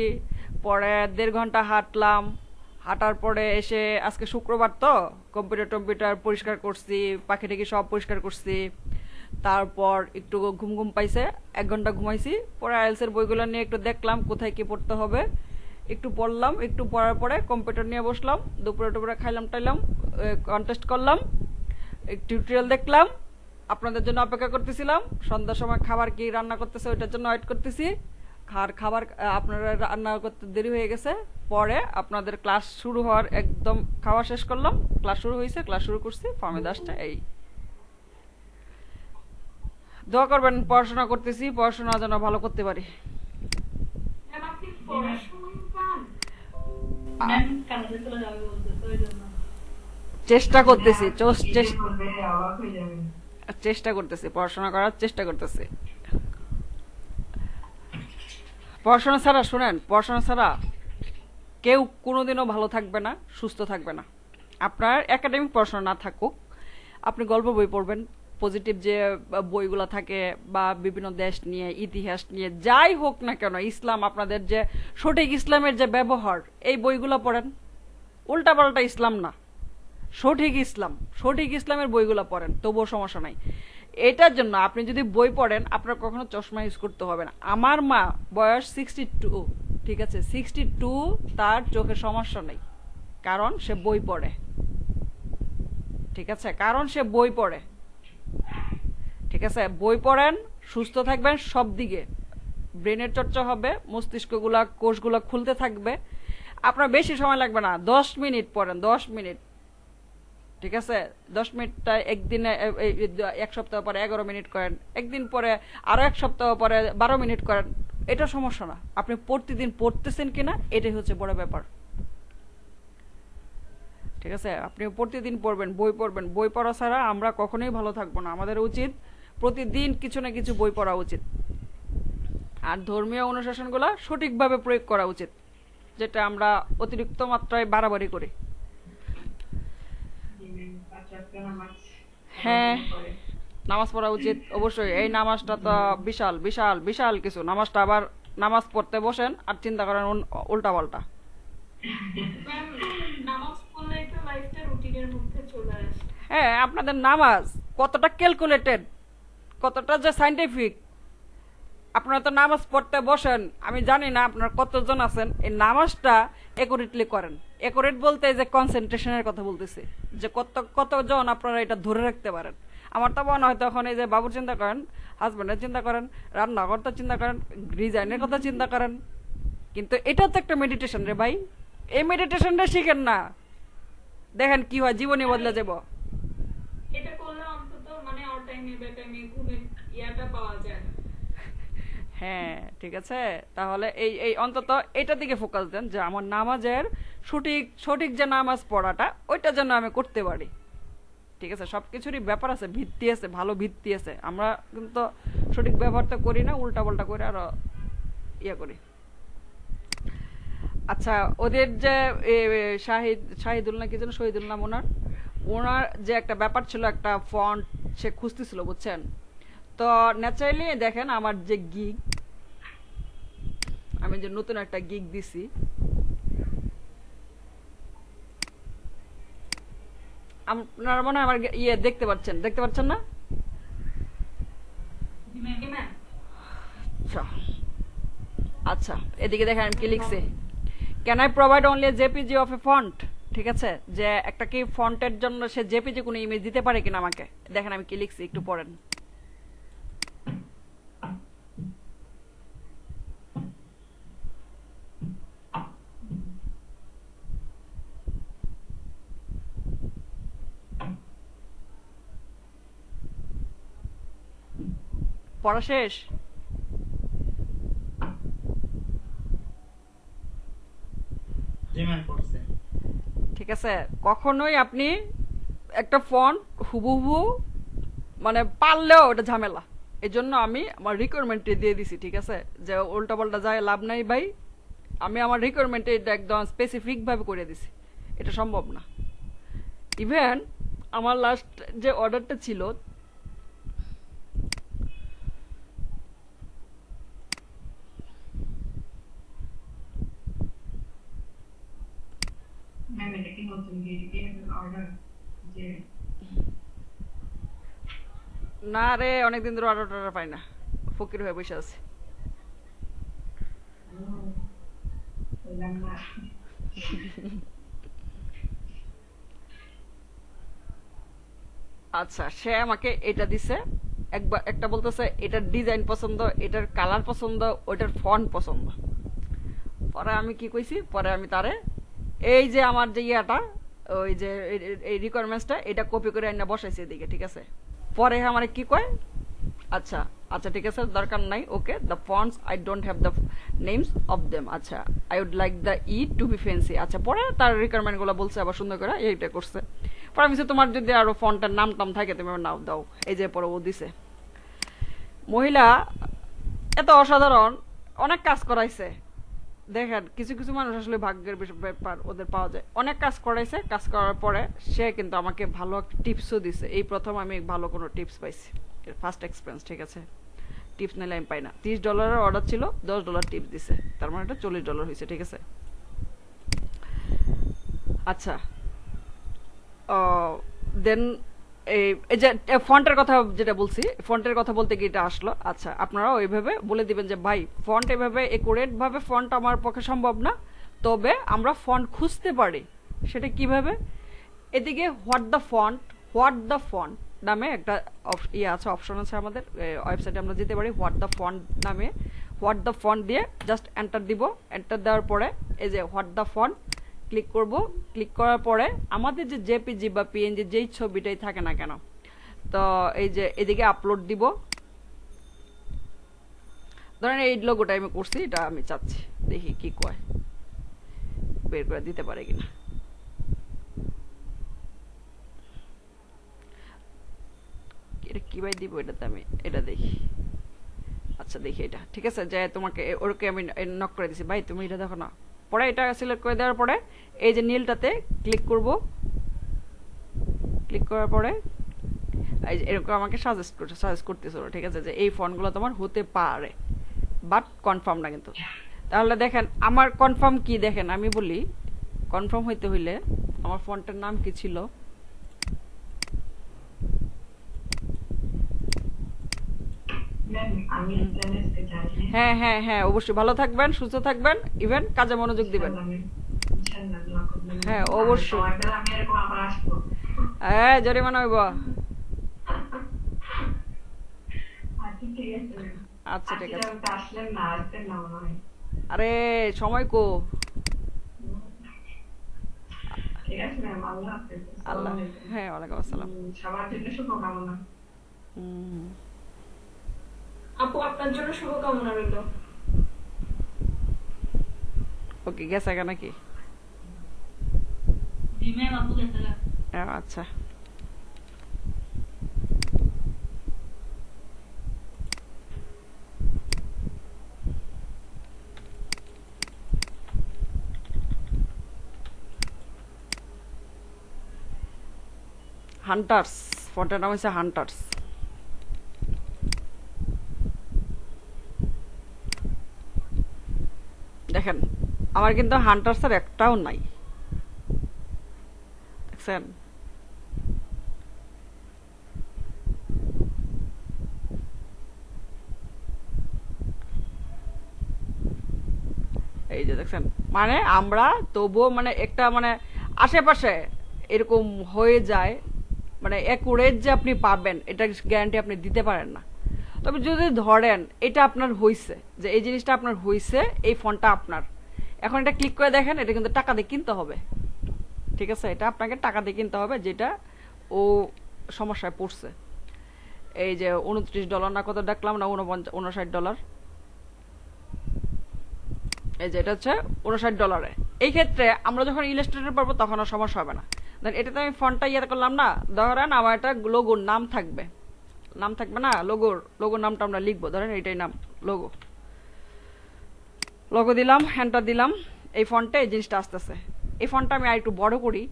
পরে 1.5 ঘন্টা হাঁটলাম। হাঁটার পরে এসে আজকে শুক্রবার তো কম্পিউটার পরিষ্কার করছি, পাখি টাকি সব পরিষ্কার করছি। তারপর একটু ঘুম ঘুম পাইছে, 1 ঘন্টা ঘুমাইছি। পরে আইএলস-এর বইগুলো নিয়ে একটু দেখলাম কোথায় কি পড়তে হবে, একটু পড়লাম। একটু পড়ার পরে কম্পিউটার নিয়ে বসলাম, দুপুরে খাইলাম টাইলাম, কন্টেস্ট করলাম, টিউটোরিয়াল দেখলাম, আপনাদের জন্য অপেক্ষা করতেছিলাম। সন্ধ্যার সময় খাবার কি রান্না করতেছে ওইটার জন্য ওয়েট করতেছি। খাবার আপনারা রান্না করতে দেরি হয়ে গেছে। পরে আপনাদের ক্লাস শুরু হওয়ার একদম খাওয়া শেষ করলাম, ক্লাস শুরু হয়েছে, ক্লাস শুরু করছি, ফার্মে 10টা। এই দোয়া করবেন, পড়াশোনা করতেছি, পড়াশোনা যেন ভালো করতে পারি। ম্যাম আপনি পড়াশোনা পান? ম্যাম কাজে চলে যাবে বলতেছে, ওই জন্য। চেষ্টা করতেছি, নিজে বলবে অবাক হয়ে যাবেন। চেষ্টা করতেছি, পড়াশোনা করার চেষ্টা করতেছি। পড়াশোনা ছাড়া, শুনেন, পড়াশোনা ছাড়া কেউ কোনোদিনও ভালো থাকবে না, সুস্থ থাকবে না। আপনার একাডেমিক পড়াশোনা না থাকুক, আপনি গল্প বই পড়বেন, পজিটিভ যে বইগুলো থাকে, বা বিভিন্ন দেশ নিয়ে, ইতিহাস নিয়ে, যাই হোক না কেন, ইসলাম, আপনাদের যে সঠিক ইসলামের যে ব্যবহার, এই বইগুলো পড়েন। উল্টাপাল্টা ইসলাম না, সঠিক ইসলাম, সঠিক ইসলামের বইগুলো পড়েন, তবুও সমস্যা নাই। এটার জন্য আপনি যদি বই পড়েন, আপনার কখনো চশমা ইউজ করতে হবে না। আমার মা বয়স 62, ঠিক আছে? 62, তার চোখে সমস্যা নেই, কারণ সে বই পড়ে, ঠিক আছে? কারণ সে বই পড়ে, ঠিক আছে? বই পড়েন, সুস্থ থাকবেন সব দিকে, ব্রেনের চর্চা হবে, মস্তিষ্কগুলা, কোষগুলা খুলতে থাকবে। আপনার বেশি সময় লাগবে না, 10 মিনিট পড়েন, 10 মিনিট, ঠিক আছে? 10 মিনিটটা একদিনে এক সপ্তাহ পরে 11 মিনিট করেন, একদিন পরে আরো এক সপ্তাহ পরে 12 মিনিট করেন, এটা সমস্যা না। আপনি প্রতিদিন পড়তেছেন কিনা এটাই হচ্ছে বড় ব্যাপার। ঠিক আছে? আপনি প্রতিদিন পড়বেন, বই পড়বেন। বই পড়া ছাড়া আমরা কখনোই ভালো থাকবো না। আমাদের উচিত প্রতিদিন কিছু না কিছু বই পড়া উচিত। আর ধর্মীয় অনুশাসনগুলো সঠিকভাবে প্রয়োগ করা উচিত, যেটা আমরা অতিরিক্ত মাত্রায় বাড়াবাড়ি করি। হ্যাঁ, নামাজ পড়া উচিত অবশ্যই। এই নামাজটা তো বিশাল বিশাল বিশাল কিছু। নামাজটা আবার নামাজ পড়তে বসেন আর চিন্তা করেন উল্টা পাল্টা। ম্যাম, নামাজ পড়লেই তো লাইফটা রুটিনের মধ্যে চলে আসে। হ্যাঁ, আপনাদের নামাজ কতটা ক্যালকুলেটেড, কতটা যে সাইন্টিফিক। আপনারা তো নামাজ পড়তে বসেন, আমি জানি না আপনার কতজন আছেন এই নামাজটা একুরেটলি করেন। একুরেট বলতে যে কনসেন্ট্রেশনের কথা বলতেছি, যে কতজন আপনারা এটা ধরে রাখতে পারেন। আমার তো মনে হয় তখন এই যে বাবুর চিন্তা করেন, হাজব্যান্ডের চিন্তা করেন, রান্নাঘরটা চিন্তা করেন, ডিজাইনের কথা চিন্তা করেন। কিন্তু এটাও তো একটা মেডিটেশন রে ভাই। এই মেডিটেশনটা শিখেন না, দেখেন কি হয়, জীবনই বদলে যাব। এটা করলে অন্তত মানে অল টাইমে বেটাইমে ঘুমের ইয়াটা পাওয়া যায় না। হ্যাঁ, ঠিক আছে। তাহলে এই এই অন্তত এটার দিকে ফোকাস দেন যে আমার নামাজের সঠিক সঠিক যে নামাজ পড়াটা ওইটা যেন আমি করতে পারি। ঠিক আছে? সবকিছুরই ব্যাপার আছে, ভিত্তি আছে, ভালো ভিত্তি আছে। আমরা কিন্তু সঠিক ব্যবহারটা করি না, উল্টা পাল্টা করে আরো ইয়ে করি। আচ্ছা, ওদের যে শাহিদুল না কি যেন, শহীদুল নাম ওনার যে একটা ব্যাপার ছিল, একটা ফন্ট সে খুঁজতেছিল, বুঝছেন? তো ন্যাচারালি দেখেন আমার যে গিগ, আমি যে নতুন একটা গিগ দিছি, আপনারা মনে হয় আমার ইয়ে দেখতে পাচ্ছেন না? আচ্ছা, এদিকে দেখেন আমি কি লিখছি, can I provide only JPG of A font. ঠিক আছে? যে একটা কি ফন্টের জন্য সে জেপিজি কোনো ইমেজ দিতে পারে কিনা আমাকে। দেখেন আমি কি লিখছি, একটু পড়েন। পড়া শেষ? জি ম্যাম, পড়ছে। ঠিক আছে? কখনোই আপনি একটা ফন্ট হুবহু মানে পারলেও ওটা ঝামেলা। এই জন্য আমি আমার রিকোয়ারমেন্টে দিয়ে দিছি। ঠিক আছে? যে উল্টা পাল্টা যায় লাভ নাই ভাই, আমি আমার রিকোয়ারমেন্টে এটা একদম স্পেসিফিক ভাবে করে দিছি। এটা সম্ভব না। ইভেন আমার লাস্ট যে অর্ডারটা ছিল, ম্যাম এটা কি নতুন গিগের অর্ডার? যে না রে, অনেকদিন ধরে অর্ডার পাই না, ফকির হয়ে বসে আছে। বললাম না। আচ্ছা, সে আমাকে এটা দিছে, একটা বলতেছে এটার ডিজাইন পছন্দ, এটার কালার পছন্দ, ওইটার ফন্ট পছন্দ। পরে আমি কি কইছি, পরে আমি তারে এই যে আমার যে ইয়াটা, ওই যে এই রিকোয়ারমেন্টসটা, এটা কপি করে আইনা বসাইছি এদিকে। ঠিক আছে? পরে আমার কি কয়, আচ্ছা আচ্ছা ঠিক আছে, দরকার নাই, okay, the fonts I don't have the names of them. আচ্ছা, I would like the E to be fancy. আচ্ছা, পরে তার রিকোয়ারমেন্ট গুলো বলছে আবার সুন্দর করে, এইটা করছে। পরে আমি তোমার যদি আরো ফন্টের নাম টাম থাকে তুমি নাও দাও। এই যে পরে ও দিছে। মহিলা এত অসাধারণ, অনেক কাজ করাইছে। দেখেন, কিছু কিছু মানুষ আসলে ভাগ্যের ব্যাপার, ওদের পাওয়া যায়। অনেক কাজ করাইছে, কাজ করার পরে সে কিন্তু আমাকে ভালো একটা টিপসও দিছে। এই প্রথম আমি ভালো কোনো টিপস পাইছি, ফার্স্ট এক্সপিরিয়েন্স। ঠিক আছে? টিপস নিলে আমি পাই না। $30 অর্ডার ছিল, $10 টিপস দিছে, তার মানে এটা $40 হয়েছে। ঠিক আছে? আচ্ছা, দেন এই যে ফন্টের কথা যেটা বলছি, ফন্টের কথা বলতে গিয়ে এটা আসলো। আচ্ছা, আপনারা ওইভাবে বলে দিবেন যে ভাই ফন্ট এভাবে একুরেট ভাবে ফন্ট আমার পক্ষে সম্ভব না, তবে আমরা ফন্ট খুঁজতে পারি। সেটা কিভাবে? এদিকে হোয়াট দ্য ফন্ট নামে একটা ইয়ে আছে, অপশন আছে আমাদের ওয়েবসাইটে, আমরা যেতে পারি হোয়াট দ্য ফন্ট নামে। হোয়াট দ্য ফন্ট দিয়ে জাস্ট এন্টার দিব। এন্টার দেওয়ার পরে এই যে হোয়াট দ্য ফন্ট, ক্লিক করব। ক্লিক করার পরে আমাদের যে জেপিজি বা পিএনজি যেই ছবিটাই থাকে না কেন, তো এই যে এদিকে আপলোড দিব। ধরেন এই লোগোটা আমি করছি, এটা আমি চাচ্ছি, দেখি কি কয়, বের করে দিতে পারে কিনা। এটা কিভাবে দিব, এটাতে আমি এটা দেখি। আচ্ছা দেখি এটা ঠিক আছে, যে তোমাকে ওরকে আমি নক করে দিছি, ভাই তুমি এটা দেখো না। পরে এটা সিলেক্ট করে দেওয়ার পরে এই যে নীলটাতে ক্লিক করব। ক্লিক করার পরে এই যে এরকম আমাকে সাজেস্ট করতেছিল, ঠিক আছে, যে এই ফন্টগুলো তোমার হতে পারে, বাট কনফার্ম না কিন্তু। তাহলে দেখেন আমার কনফার্ম কি, দেখেন আমি বলি কনফার্ম হইতে হইলে আমার ফন্টের নাম কি ছিল, ম্যাম আমি জানাতে চাই হ্যাঁ হ্যাঁ হ্যাঁ অবশ্যই। ভালো থাকবেন, সুস্থ থাকবেন, ইভেন কাজে মনোযোগ দিবেন। ইনশাআল্লাহ দোয়া করবেন। হ্যাঁ, অবশ্যই। আর আমি এরকম আবার আসবো। হ্যাঁ জরিমানা হইব। আচ্ছা ঠিক আছে। আচ্ছা ঠিক আছে। আজকে আসলেন না, আসতেন না মনে হয়। আরে সময় কো। ঠিক আছে ম্যাম, আল্লাহ হাফেজ। আল্লাহ, হ্যাঁ ওয়ালাইকুম আসসালাম। সবার জন্য শুভকামনা। আপু আপনার জন্য শুভকামনা রইল। ওকে, গেছে কেন নাকি? জি ম্যাম, আপু গেছে গা। আচ্ছা হান্টার্স, ফন্টের নাম হচ্ছে হান্টার্স। দেখেন আমার কিন্তু হান্টার্সের একটাও নাই, দেখছেন? এই যে দেখছেন, মানে আমরা তবুও মানে একটা মানে আশেপাশে এরকম হয়ে যায়, মানে অ্যাকুরেট যে আপনি পাবেন এটা গ্যারান্টি আপনি দিতে পারেন না। তবে যদি ধরেন এটা আপনার হইছে, যে এই জিনিসটা আপনার হইছে, এই ফোনটা আপনার, এখন এটা ক্লিক করে দেখেন, এটা কিন্তু টাকা দিয়ে কিনতে হবে, ঠিক আছে? এটা আপনাকে টাকা দিয়ে কিনতে হবে, যেটা ও সমস্যায় পড়ছে। এই যে $29 না কত দেখলাম না, $59। এই যে এটা হচ্ছে $59। এই ক্ষেত্রে আমরা যখন ইলাস্ট্রেটর পাবো তখন আর সমস্যা হবে না। এটাতে আমি ফন্টটা ইয়ে করলাম না, ধরেন আমার একটা লোগোর নাম থাকবে, নাম থাকবে না, লোগোর নামটা আমরা লিখবো, ধরেন এটাই নাম, লোগো দিলাম, এন্টার দিলাম। এই ফন্টে এই জিনিসটা আসতেছে। এই ফন্টটা আমি আর একটু বড় করি,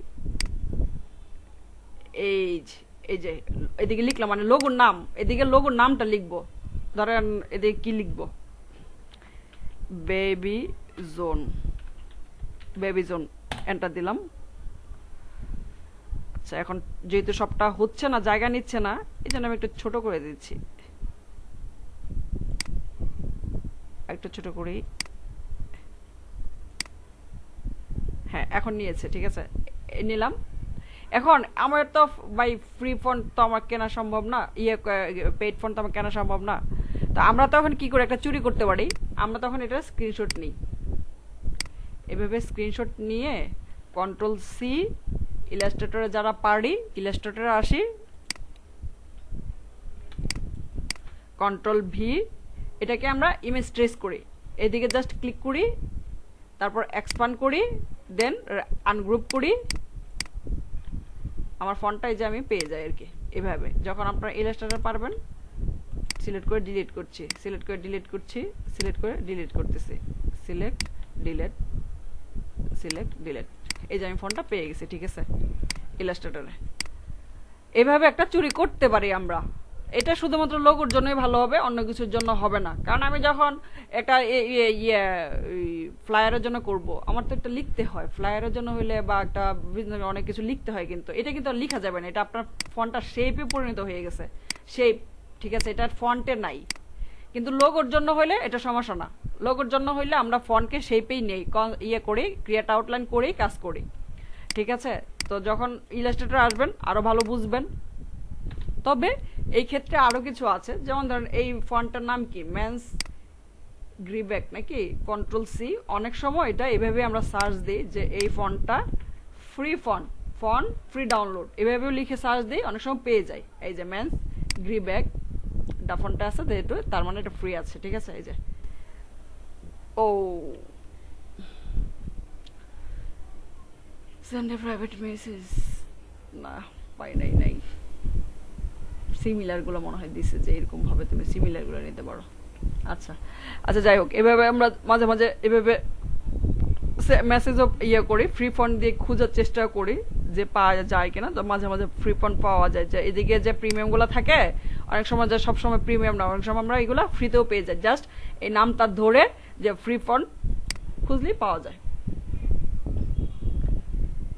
এই যে এদিকে লিখলাম, মানে লোগোর নাম, এদিকে লোগোর নামটা লিখবো, ধরেন এদিকে কি লিখবো, বেবি জোন, এন্টার দিলাম। আচ্ছা এখন যেহেতু সবটা হচ্ছে না, জায়গা নিচ্ছে না, এই জন্য আমি একটু ছোট করে দিচ্ছি, একটু ছোট করি। হ্যাঁ এখন নিয়েছে, ঠিক আছে, নিলাম। এখন আমার তো বাই ফ্রি ফন্ট তো আমার কেনা সম্ভব না, পেইড ফন্ট তো আমার কেনা সম্ভব না। তো আমরা তখন কি করে একটা চুরি করতে পারি, আমরা তখন এটা স্ক্রিনশট নিই, এভাবে স্ক্রিনশট নিয়ে Ctrl+C, ইলাস্ট্রেটরে যারা পারি ইলাস্ট্রেটরে আসি, Ctrl+V, এটাকে আমরা ইমেজ ট্রেস করি, এদিকে জাস্ট ক্লিক করি, তারপর এক্সপান্ড করি, দেন আনগ্রুপ করি, আমার ফন্টটাই যে আমি পেয়ে যাই আর কি। এভাবে যখন আপনারা ইলাস্ট্রেটর পারবেন, সিলেক্ট করে ডিলিট করছি, সিলেক্ট করে ডিলিট করছি, সিলেক্ট করে ডিলিট করতেছি, সিলেক্ট ডিলিট, সিলেক্ট ডিলিট, এই যে আমি ফন্টটা পেয়ে গেছি, ঠিক আছে, ইলাস্ট্রেটরে। এভাবে একটা চুরি করতে পারি আমরা। এটা শুধুমাত্র লোগোর জন্যই ভালো হবে, অন্য কিছুর জন্য হবে না। কারণ আমি যখন একটা ফ্লায়ারের জন্য করব, আমার তো একটা লিখতে হয়, ফ্লায়ারের জন্য হইলে বা একটা অনেক কিছু লিখতে হয়, কিন্তু এটা কিন্তু আর লিখা যাবে না, এটা আপনার ফন্টটা শেপে পরিণত হয়ে গেছে, শেপ, ঠিক আছে, এটা ফন্টে নাই। কিন্তু লোগোর জন্য হইলে এটা সমস্যা না, লোগোর জন্য হইলে আমরা ফন্টকে শেপেই নেই, করি, ক্রিয়েট আউটলাইন করেই কাজ করি, ঠিক আছে? তো যখন ইলাস্ট্রেটর আসবেন আরো ভালো বুঝবেন। তবে এই ক্ষেত্রে আরো কিছু আছে, যেমন ধরেন এই ফন্টটার নাম কি, মেন্স গ্রিব্যাক নাকি কন্ট্রোল সি, অনেক সময় এটা এভাবে আমরা সার্চ দিই যে এই ফন্টটা free font, font free download, এভাবেও লিখে সার্চ দিই, অনেক সময় পেয়ে যাই। এই যে মেন্স গ্রিব্যাক ডা ফন্টটা আছে যেহেতু, তার মানে এটা ফ্রি আছে, ঠিক আছে। এই যে ও সেন্ড এ প্রাইভেট মেসেজ, না পাই নাই। সিমিলার গুলো মনে হয় দিছে যে এরকম ভাবে তুমি সিমিলার গুলো নিতে পারো। আচ্ছা আচ্ছা, যাই হোক, এভাবে আমরা মাঝে মাঝে এভাবে মেসেজও করি, ফ্রি ফন্ট দিয়ে খোঁজার চেষ্টা করি যে পাওয়া যায় কিনা। তো মাঝে মাঝে ফ্রি ফন্ট পাওয়া যায়, যে এদিকে যে প্রিমিয়াম গুলো থাকে অনেক সময়, যে সবসময় প্রিমিয়াম না, অনেক সময় আমরা এগুলো ফ্রিতেও পেয়ে যাই, জাস্ট এই নামটা ধরে যে ফ্রি ফন্ট খুঁজলেই পাওয়া যায়।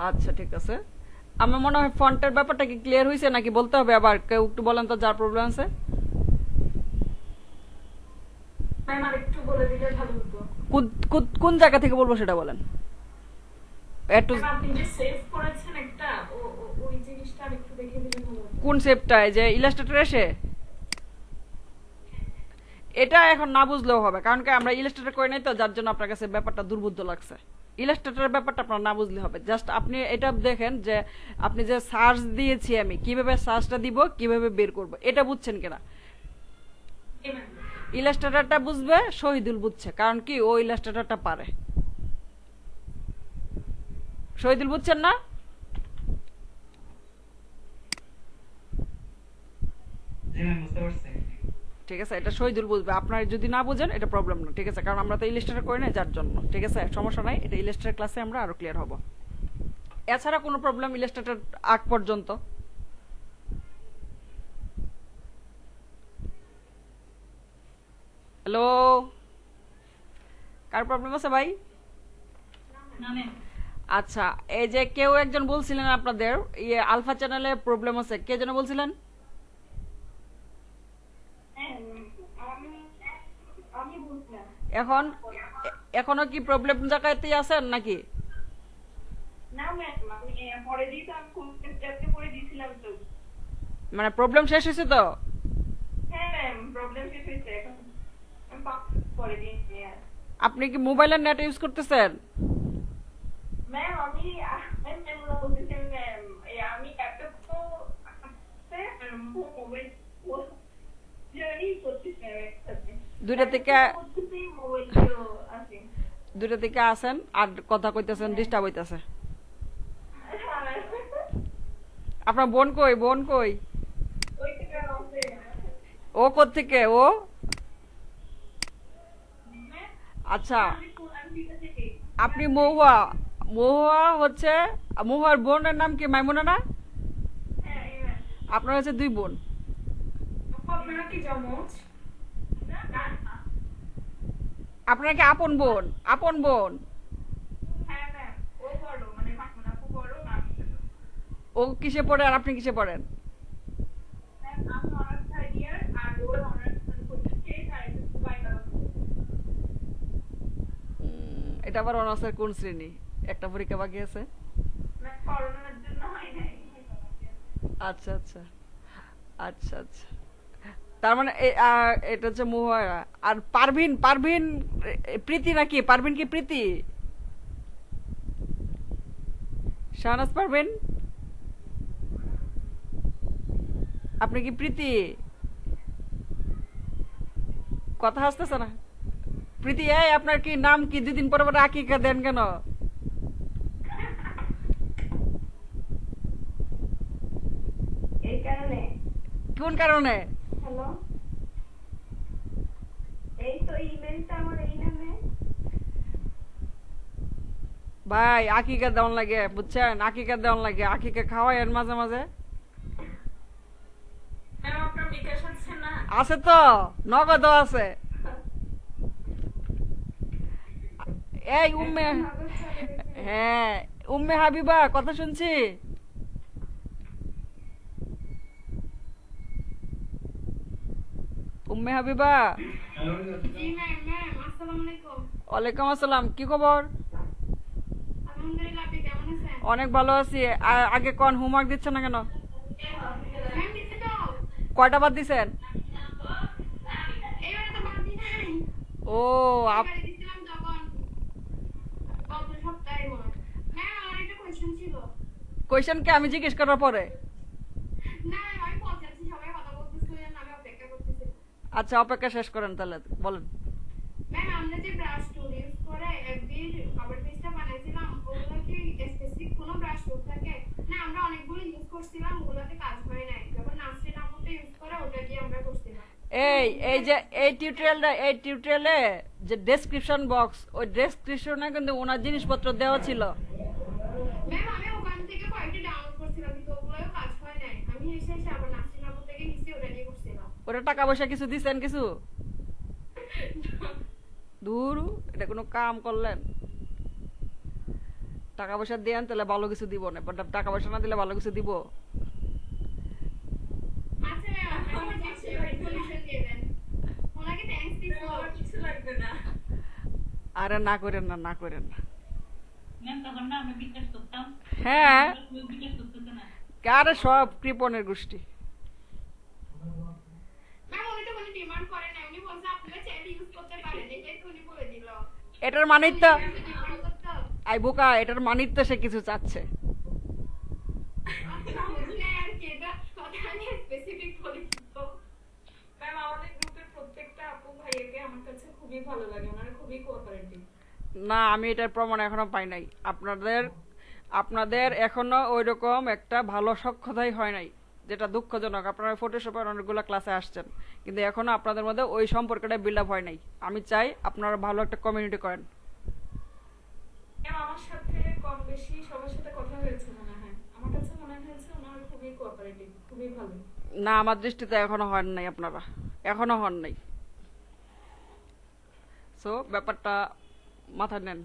আচ্ছা ঠিক আছে, আমার মনে হয় ফন্টের ব্যাপারটা কি ক্লিয়ার হয়েছে নাকি বলতে হবে আবার? কেউ একটু বলেন তো যার প্রবলেম আছে। ম্যাম আরেকটু বলে দিলে ভালো হতো। কোন জায়গা থেকে বলবো সেটা বলেন একটু। ম্যাম আপনি যে সেভ করেছেন একটা, ওই জিনিসটা আরেকটু দেখে দিলে ভালো হতো। কোন সেভটা? যে ইলাস্ট্রেটর এসে? এটা এখন না বুঝলেও হবে, কারণ কি আমরা ইলাস্ট্রেটর করে নাই তো, যার জন্য আপনার কাছে ব্যাপারটা দুর্বোধ্য লাগছে। ইলাস্ট্রেটরের ব্যাপারটা আপনার না বুঝলে হবে, জাস্ট আপনি এটা দেখেন যে আপনি যে সার্চ দিয়েছি আমি কিভাবে সার্চটা দিব, কিভাবে বের করব, এটা বুঝছেন কিনা। ইলাস্ট্রেটরটা বুঝবে, শহীদুল বুঝছে, কারণ কি ও ইলাস্ট্রেটরটা পারে। শহীদুল বুঝছেন না? জি ম্যাম, বুঝতে পারছি। ঠিক আছে, এটা শহীদুল বুঝবে, আপনার যদি না বুঝেন এটা প্রবলেম না, ঠিক আছে, কারণ আমরা তো ইলাস্ট্রেটর করি না যার জন্য, ঠিক আছে, সমস্যা নাই, এটা ইলাস্ট্রেটর ক্লাসে আমরা আরো ক্লিয়ার হব। এছাড়া কোনো প্রবলেম ইলাস্ট্রেটর আগ পর্যন্ত? হ্যালো, কার প্রবলেম আছে ভাই? না ম্যাম। আচ্ছা, এই যে কেউ একজন বলছিলেন আপনাদের আলফা চ্যানেলে প্রবলেম আছে, কে যেন বলছিলেন? এখন এখনো কি প্রবলেম জায়গাতেই আছেন নাকি? মানে প্রবলেম শেষ হয়েছে তো? আপনি কি মোবাইলের নেট ইউজ করতেছেন? দুইটা থেকে আসেন আর কথা কইতেছেন, ডিস্টার্ব হইতেছে। আপনার বোন কই? ও কোত্থেকে ও? আচ্ছা, আপনি মহুয়া হচ্ছে, মহুয়ার বোনের নাম কি মাইমুনা না? আপনার হচ্ছে দুই বোন। আপনারা কি জমজ? আপনার কি আপন বোন? ও কিসে পড়ে আর আপনি কিসে পড়েন? এটা আবার অনার্সের কোন শ্রেণী? একটা পরীক্ষা বাকি আছে। আচ্ছা আচ্ছা আচ্ছা আচ্ছা, তার মানে এটা হচ্ছে মহুয়া। আর পারভিন প্রীতি নাকি? পারভিন কি প্রীতি? শাহনাজ পারভিন, আপনি কি প্রীতি? কথা আসতেছে না। প্রীতি, এই আপনার কি নাম কি? 2 দিন পরে পরে আকিকা দেন কেন? কোন কারণে? ভাই আকিকা দেওয়ান লাগে, বুঝছেন? আকিকা দেওয়ান লাগে, আকিকা খাওয়াই মাঝে মাঝে। আছে তো, নগদ আছে। এই হ্যাঁ, উম্মে হাবিবা কথা শুনছি। উম্মে হাবিবা, ওয়ালাইকুম আসসালাম, কি খবর? অনেক ভালো আছি। আগে কোন হোমওয়ার্ক দিচ্ছেন না কেন? কয়টা বাদ দিছেন? ও এবারে দিছিলাম তখন গত সপ্তাহে মনে হয়। ম্যাম আমার একটা কোয়েশ্চেন ছিল। কোয়েশ্চেনকে আমি জিজ্ঞেস করার পরে না আমি পৌঁছাচ্ছি, সবাই কথা বলতেছিল জন্য আমি অপেক্ষা করতেছি। আচ্ছা অপেক্ষা শেষ করেন তাহলে, বলেন। ম্যাম আমরা যে ব্রাশ টুল ইউজ করে এফবির কভার পেজটা বানাইছিলাম, ওগুলো কি স্পেসিফিক কোনো ব্রাশ টুল থাকে? না আমরা অনেকগুলো ইউজ করছিলাম, ওগুলোতে কাজ হয় নাই। যখন নাসরিন আপুটা ইউজ করে ওটা দিয়ে আমরা করছিলাম। এই যে এই টিউটোরিয়ালে যে ডেসক্রিপশন বক্স, ওই ডেসক্রিপশনে কিন্তু ওনার জিনিসপত্র দেওয়া ছিল। ম্যাম আমি ওখান থেকে কয়েকটা ডাউনলোড করছিলাম কিন্তু ওগুলোও কাজ হয় নাই। আমি এসে আবার নাসরিন আপু থেকে নিচে ওটা দিয়ে করছিলাম। ওরা টাকা পয়সা কিছু দিছেন কিছু? দূর, এটা কোনো কাম করলেন? টাকা পয়সা দেন তাহলে ভালো কিছু দিব না, বাট টাকা পয়সা না দিলে ভালো কিছু দিব? আচ্ছা ম্যাম আমি যে সলিউশন দিয়ে দেন। ওনাকে থ্যাঙ্কস দিছো। আমার কিছু লাগবে না। আরে না করেন না, না করেন না। ম্যাম তখন না আমি বিকাশ করতাম, হ্যাঁ বিকাশ করতেছে না। কারে সব কৃপণের গোষ্ঠী। ম্যাম উনি তো কোনো ডিমান্ড করে না, উনি বলছে আপনারা চাইলে ইউজ করতে পারেন, এটাই তো উনি বলে দিল। এটার মানেই তো ডিমান্ড করতে আই বোকা, এটার মানেই তো সে কিছু চাচ্ছে। আচ্ছা বুঝলে আর কি, এটা কথা আমি স্পেসিফিক বলে দিত। ম্যাম আমাদের গ্রুপের প্রত্যেকটা আপু ভাইয়াকে আমার কাছে খুবই ভালো লাগে, ওনারা খুবই কোঅপারেটিভ। না আমি এটার প্রমাণ এখনো পাই নাই। আপনাদের এখনো ওইরকম একটা ভালো সক্ষতাই হয় নাই, যেটা দুঃখজনক। আপনারা ফটোশপের অনেকগুলো ক্লাসে আসছেন, কিন্তু এখনো আপনাদের মধ্যে ওই সম্পর্কটা বিল্ড আপ হয় নাই। আমি চাই আপনারা ভালো একটা কমিউনিটি করেন। ম্যাম আমার সাথে কম বেশি সবার সাথে কথা হয়েছে মনে হয়, আমার কাছে মনে হয়েছে ওনারা খুবই কোঅপারেটিভ, খুবই ভালো। না আমার দৃষ্টিতে এখনো হন নাই, আপনারা এখনো হন নাই। সো ব্যাপারটা মাথায় নেন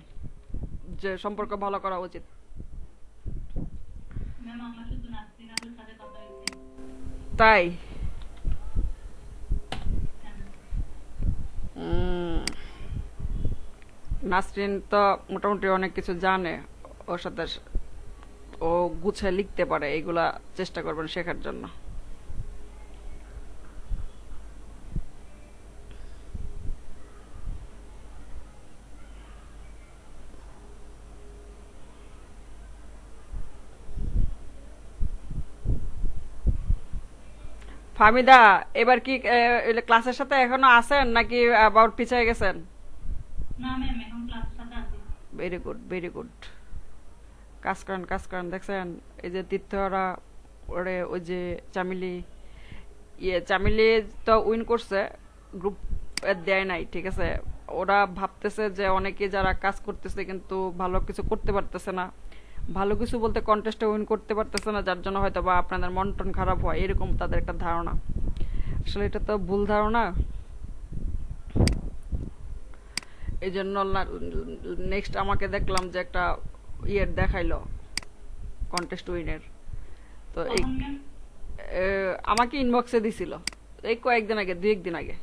যে সম্পর্ক ভালো করা উচিত। ম্যাম আমার শুধু নাসরিন আপুর সাথে কথা হয়েছে। তাই হ্যাঁ। নাসরিন তো মোটামুটি অনেক কিছু জানে, ওর সাথে ও গুছিয়ে লিখতে পারে, এগুলা চেষ্টা করবেন শেখার জন্য। ফাহমিদা এবার কি ক্লাসের সাথে এখনো আছেন নাকি আবার পিছিয়ে গেছেন? না ম্যাম এখন ক্লাসের সাথে আছি। Very good, very good. কাজ করেন, কাজ করেন। দেখছেন এই যে তীর্থরা ওরে, ওই যে চামিলি তো উইন করছে, গ্রুপ দেয় নাই, ঠিক আছে। ওরা ভাবতেছে যে অনেকে যারা কাজ করতেছে কিন্তু ভালো কিছু করতে পারতেছে না, ভালো কিছু বলতে কন্টেস্টে উইন করতে পারতেছে না, যার জন্য হয়তো বা আপনাদের মন টন খারাপ হয়, এরকম তাদের একটা ধারণা। আসলে এটা তো ভুল ধারণা। এই জন্য নেক্সট আমাকে দেখলাম যে একটা দেখাইলো কন্টেস্ট উইনের, তো এই কখন ম্যাম? আমাকে ইনবক্সে দিছিল এই কয়েকদিন আগে, 2-1 দিন আগে।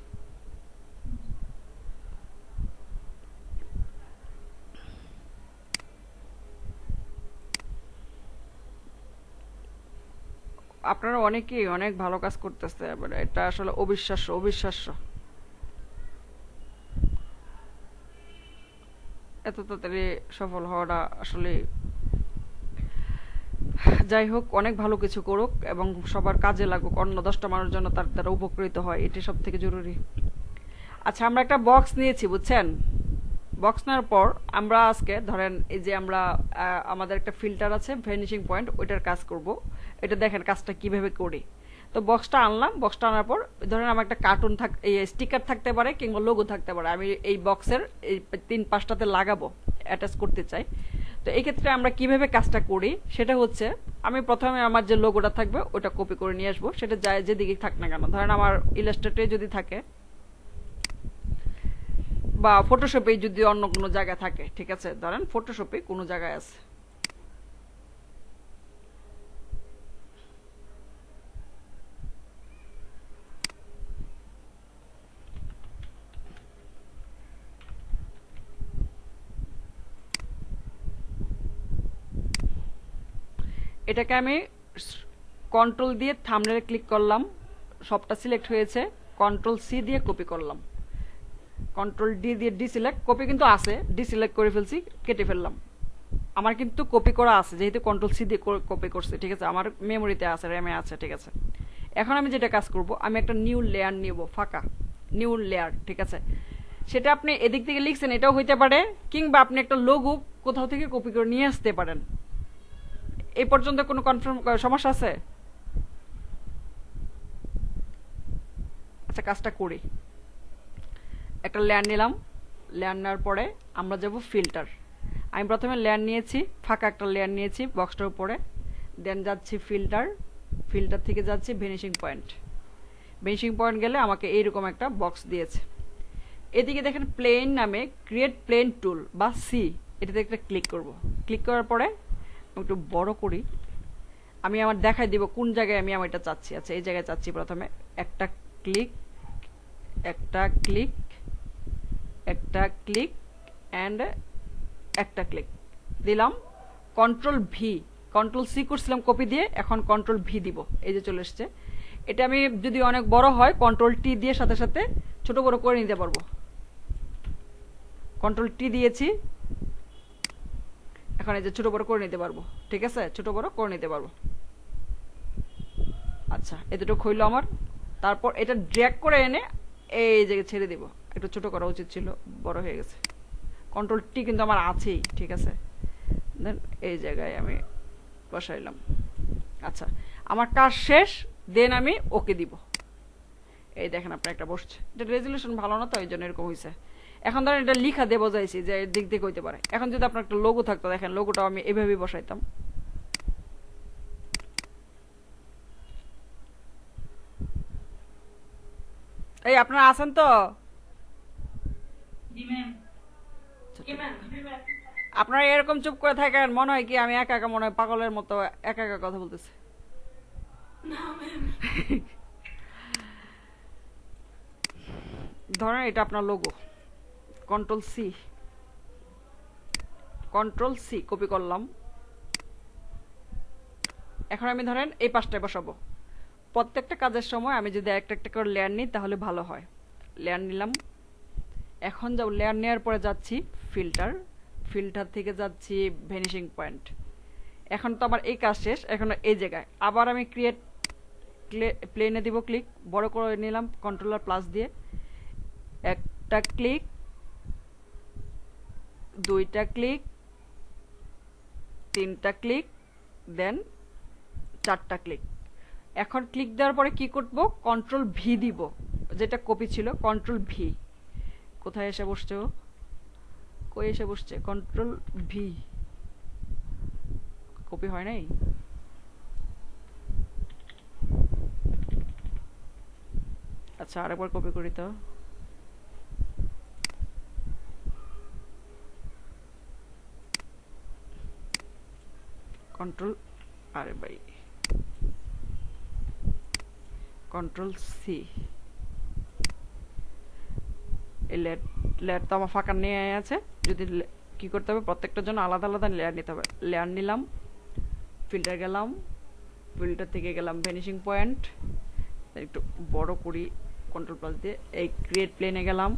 আপনারা অনেকেই অনেক ভালো কাজ করতেছে, এবার এটা আসলে অবিশ্বাস্য, অবিশ্বাস্য। এত তাড়াতাড়ি সফল হওয়াটা আসলে, যাই হোক, অনেক ভালো কিছু করুক এবং সবার কাজে লাগুক, অন্য 10টা মানুষ জন্য তার দ্বারা উপকৃত হয়, এটি সব থেকে জরুরি। আচ্ছা আমরা একটা বক্স নিয়েছি বুঝছেন, বক্স নেওয়ার পর আমরা আজকে ধরেন এই যে আমরা আমাদের একটা ফিল্টার আছে ভ্যানিশিং পয়েন্ট, ওইটার কাজ করব। এটা দেখেন কাজটা কিভাবে করি। তো বক্সটা আনলাম, বক্সটা আনার পর ধরেন আমার একটা কার্টুন স্টিকার থাকতে পারে কিংবা লোগো থাকতে পারে, আমি এই বক্সের এই 3-5টাতে লাগাবো, অ্যাটাচ করতে চাই। তো এই ক্ষেত্রে আমরা কিভাবে কাজটা করি সেটা হচ্ছে, আমি প্রথমে আমার যে লোগোটা থাকবে ওটা কপি করে নিয়ে আসবো, সেটা যায় যেদিকে থাক না কেন, ধরেন আমার ইলাস্ট্রেটরে যদি থাকে বা ফটোশপে যদি অন্য কোনো জায়গায় থাকে, ঠিক আছে, ধরেন ফটোশপে কোনো জায়গায় আছে, এটাকে আমি কন্ট্রোল দিয়ে থাম্বনেলে ক্লিক করলাম, সবটা সিলেক্ট হয়েছে, কন্ট্রোল সি দিয়ে কপি করলাম। কন্ট্রোল ডি দিয়ে ডিসিলেক্ট, কপি কিন্তু আছে, ডিসিলেক্ট করে ফেলছি, কেটে ফেললাম। আমার কিন্তু কপি করা আছে, যেহেতু কন্ট্রোল সি দিয়ে কপি করছে, ঠিক আছে, আমার মেমোরিতে আছে, র্যামে আছে, ঠিক আছে। এখন আমি যেটা কাজ করব, আমি একটা নিউ লেয়ার নিব, ফাঁকা নিউ লেয়ার, ঠিক আছে। সেটা আপনি এদিক থেকে লিখছেন এটাও হইতে পারে, কিংবা আপনি একটা লোগো কোথাও থেকে কপি করে নিয়ে আসতে পারেন। এই পর্যন্ত কোনো সমস্যা আছে? আচ্ছা, কাজটা করি। একটা লেয়ার নিলাম, লেয়ার নেওয়ার পরে আমরা যাব ফিল্টার। আমি প্রথমে লেয়ার নিয়েছি, ফাঁকা একটা লেয়ার নিয়েছি বক্সটার উপরে, দেন যাচ্ছি ফিল্টার, ফিল্টার থেকে যাচ্ছি ভ্যানিশিং পয়েন্ট। ভ্যানিশিং পয়েন্ট গেলে আমাকে এইরকম একটা বক্স দিয়েছে। এদিকে দেখেন প্লেন নামে ক্রিয়েট প্লেন টুল বা সি, এটাতে একটা ক্লিক করব। ক্লিক করার পরে একটু বড় করি, আমি আমার দেখাই দিব কোন জায়গায় আমি এটা চাচ্ছি। আচ্ছা, এই জায়গায় চাচ্ছি। প্রথমে একটা ক্লিক, একটা ক্লিক, একটা ক্লিক অ্যান্ড একটা ক্লিক দিলাম। কন্ট্রোল ভি, কন্ট্রোল সি করছিলাম কপি দিয়ে, এখন কন্ট্রোল ভি দিব, এই যে চলে এসছে। এটা আমি যদি অনেক বড় হয় কন্ট্রোল টি দিয়ে সাথে সাথে ছোট বড় করে নিতে পারবো। কন্ট্রোল টি দিয়েছি, এখন এই যে ছোট বড় করে নিতে পারবো, ঠিক আছে, ছোট বড় করে নিতে পারবো। আচ্ছা, এতটুকু হইলো আমার। তারপর এটা ড্র্যাগ করে এনে এই জায়গায় ছেড়ে দিব। একটু ছোট করা উচিত ছিল, বড় হয়ে গেছে। কন্ট্রোল টি কিন্তু আমার আছেই, ঠিক আছে। দেন এই জায়গায় আমি বসাইলাম। আচ্ছা, আমার কাজ শেষ, দেন আমি ওকে দিব। এই দেখেন আপনার একটা বসছে। এটা রেজলিউশন ভালো না, তো এই জন্য এরকম হয়েছে। এখন ধরেন এটা লিখা দিয়ে বোঝাইছি যে দিক দিক হইতে পারে। এখন যদি আপনার একটা লোগো থাকতো, দেখেন লোগোটাও আমি এভাবেই বসাইতাম। এই আপনারা আছেন তো? জি ম্যাম। আপনারা এরকম চুপ করে থাকেন, মনে হয় কি আমি একা একা, মনে হয় পাগলের মতো একা একা কথা বলতেছি। ধরেন এটা আপনার logo, control C, control C copy করলাম। এখন আমি ধরেন এই পাশটায় বসাবো। প্রত্যেকটা কাজের সময় আমি যদি একটা একটা করে লেয়ার নিই তাহলে ভালো হয়। লেয়ার নিলাম। এখন যাও, লেয়ার নেওয়ার পরে যাচ্ছি ফিল্টার, ফিল্টার থেকে যাচ্ছি ভ্যানিশিং পয়েন্ট। এখন তো আমার এই কাজ শেষ। এখন এই জায়গায় আবার আমি ক্রিয়েট প্লেনে দিব ক্লিক, বড় করে নিলাম কন্ট্রোলার প্লাস দিয়ে। একটা ক্লিক, দুইটা ক্লিক, তিনটা ক্লিক, দেন চারটা ক্লিক। এখন ক্লিক দেওয়ার পরে কি করব, কন্ট্রোল ভি দিব, যেটা কপি ছিল কন্ট্রোল ভি। কোথায় এসে বসছে ও, কই এসে বসছে, কন্ট্রোল ভি, কপি হয় নাই। আচ্ছা, আরেকবার কপি করি তো। কন্ট্রোল, আরে ভাই, কন্ট্রোল সি। এই লেয়ার তো আমার ফাঁকা নিয়ে আছে। যদি কি করতে হবে, প্রত্যেকটার জন্য আলাদা আলাদা লেয়ার নিতে হবে। লেয়ার নিলাম, ফিল্টার গেলাম, ফিল্টার থেকে গেলাম ভ্যানিশিং পয়েন্ট, একটু বড় করি কন্ট্রোল প্লাস দিয়ে। এই ক্রিয়েট প্লেনে গেলাম,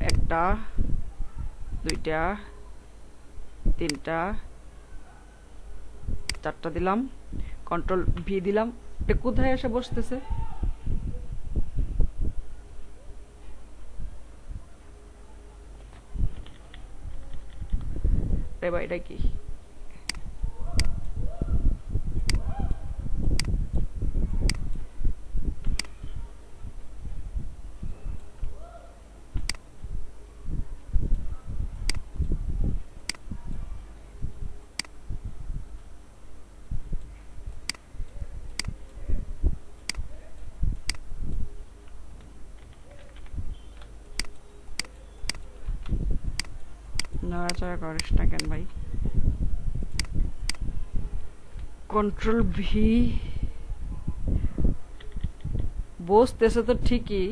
একটা, দুইটা, তিনটা, চারটা দিলাম, কন্ট্রোল ভি দিলাম। এটা কোথায় এসে বসতেছে, এটা কি, নড়াচড়া করিস না কেন ভাই। কন্ট্রোল ভি বসতেছে তো ঠিকই।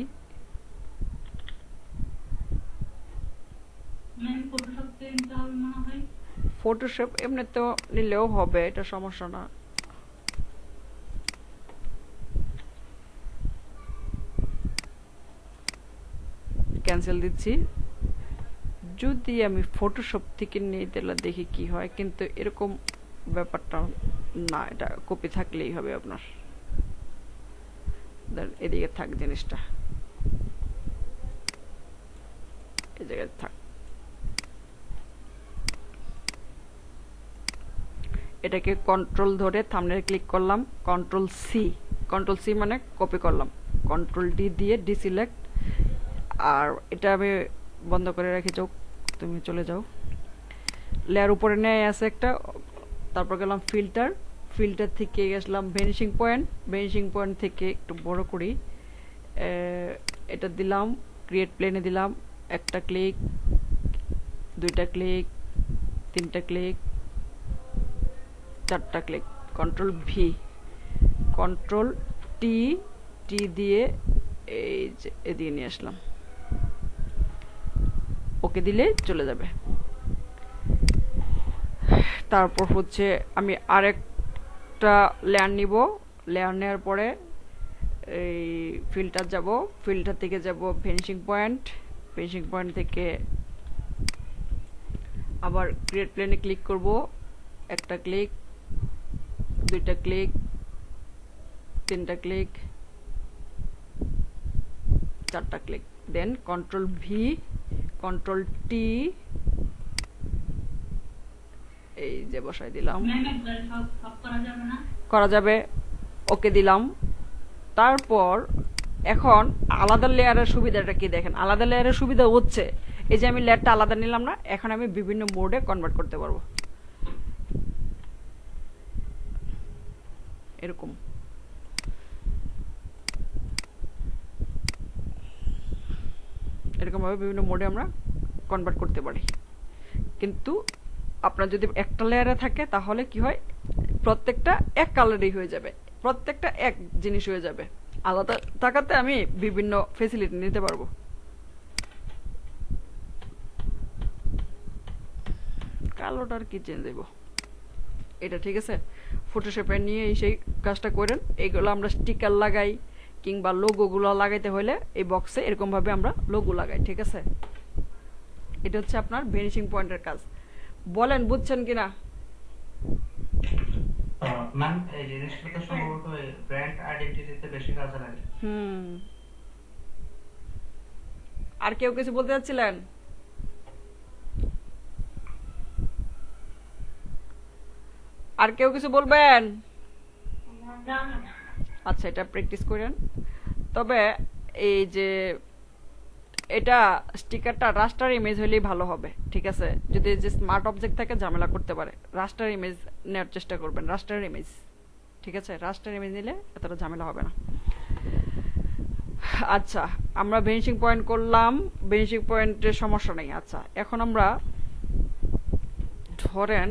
ম্যাম ফটোশপ নিতে হবে মনে হয়। ফটোশপ এমনি তো নিলেও হবে, এটা সমস্যা না। ক্যান্সেল দিচ্ছি। যদি আমি ফটোশপ থেকে নিই তাহলে দেখি কি হয়, কিন্তু এরকম ব্যাপারটা না, এটা কপি থাকলেই হবে আপনার। এদিকে থাক জিনিসটা, এই জায়গায় থাক। এটাকে কন্ট্রোল ধরে থাম্বনেল ক্লিক করলাম, কন্ট্রোল সি মানে কপি করলাম, কন্ট্রোল ডি দিয়ে ডিসিলেক্ট। আর এটা আমি বন্ধ করে রেখে যাও, তুমি চলে যাও। লেয়ার উপরে নেয় আছে একটা, তারপর গেলাম ফিল্টার থেকে গেছিলাম ভ্যানিশিং পয়েন্ট থেকে একটু বড় করি, এটা দিলাম, ক্রিয়েট প্লেনে দিলাম, একটা ক্লিক, দুইটা ক্লিক, তিনটা ক্লিক, চারটা click, control V, control T দিয়ে এই যে এদিকে নিয়ে আসলাম, ওকে দিলে চলে যাবে। তারপর হচ্ছে আমি আরেকটা লেয়ার নিব, লেয়ার নেওয়ার পরে এই ফিল্টার থেকে যাব ভ্যানিশিং পয়েন্ট থেকে আবার ক্রিয়েট প্লেনে ক্লিক করব, একটা ক্লিক, দুইটা ক্লিক, তিনটা ক্লিক, চারটা ক্লিক, দেন কন্ট্রোল ভি, কন্ট্রোল টি এই যে বসাই দিলাম, করা যাবে, ওকে দিলাম। তারপর এখন আলাদা লেয়ারের সুবিধাটা কি দেখেন, আলাদা লেয়ারের সুবিধা হচ্ছে এই যে আমি লেয়ারটা আলাদা নিলাম না, এখন আমি বিভিন্ন মোডে কনভার্ট করতে পারবো। এরকম ভাবে বিভিন্ন মোডে আমরা কনভার্ট করতে পারি। কিন্তু আপনার যদি একটা লেয়ারে থাকে তাহলে কি হয়, প্রত্যেকটা এক কালারই হয়ে যাবে, প্রত্যেকটা এক জিনিস হয়ে যাবে। আলাদা থাকাতে আমি বিভিন্ন ফেসিলিটি নিতে পারবো। কালোটার কি চেঞ্জ দেব, এটা ঠিক আছে। ফটোশপে নিয়ে সেই কাজটা করেন। এইগুলো আমরা স্টিকার লাগাই কিংবা লোগোগুলো লাগাইতে হলে এই বক্সে এরকম ভাবে আমরা লোগো লাগাই, ঠিক আছে। এটা হচ্ছে আপনার ভ্যানিশিং পয়েন্টের কাজ। বলেন বুঝছেন কিনা? ম্যাম এই জিনিসটা তো সম্ভবত ব্র্যান্ড আইডেন্টিটিতে বেশি কাজে লাগে। আর কেউ কিছু বলতে চাচ্ছিলেন? আর কেউ কিছু বলবেন? আচ্ছা, এটা প্র্যাকটিস করেন। তবে এই যে এটা স্টিকারটা রাস্টার ইমেজ হলেই ভালো হবে, ঠিক আছে। যদি যে স্মার্ট অবজেক্ট থাকে ঝামেলা করতে পারে, রাস্টার ইমেজ নেওয়ার চেষ্টা করবেন, রাস্টার ইমেজ, ঠিক আছে। রাস্টার ইমেজ নিলে এতটা ঝামেলা হবে না। আচ্ছা, আমরা ভ্যানিশিং পয়েন্ট করলাম, ভ্যানিশিং পয়েন্টের সমস্যা নেই। আচ্ছা, এখন আমরা ধরেন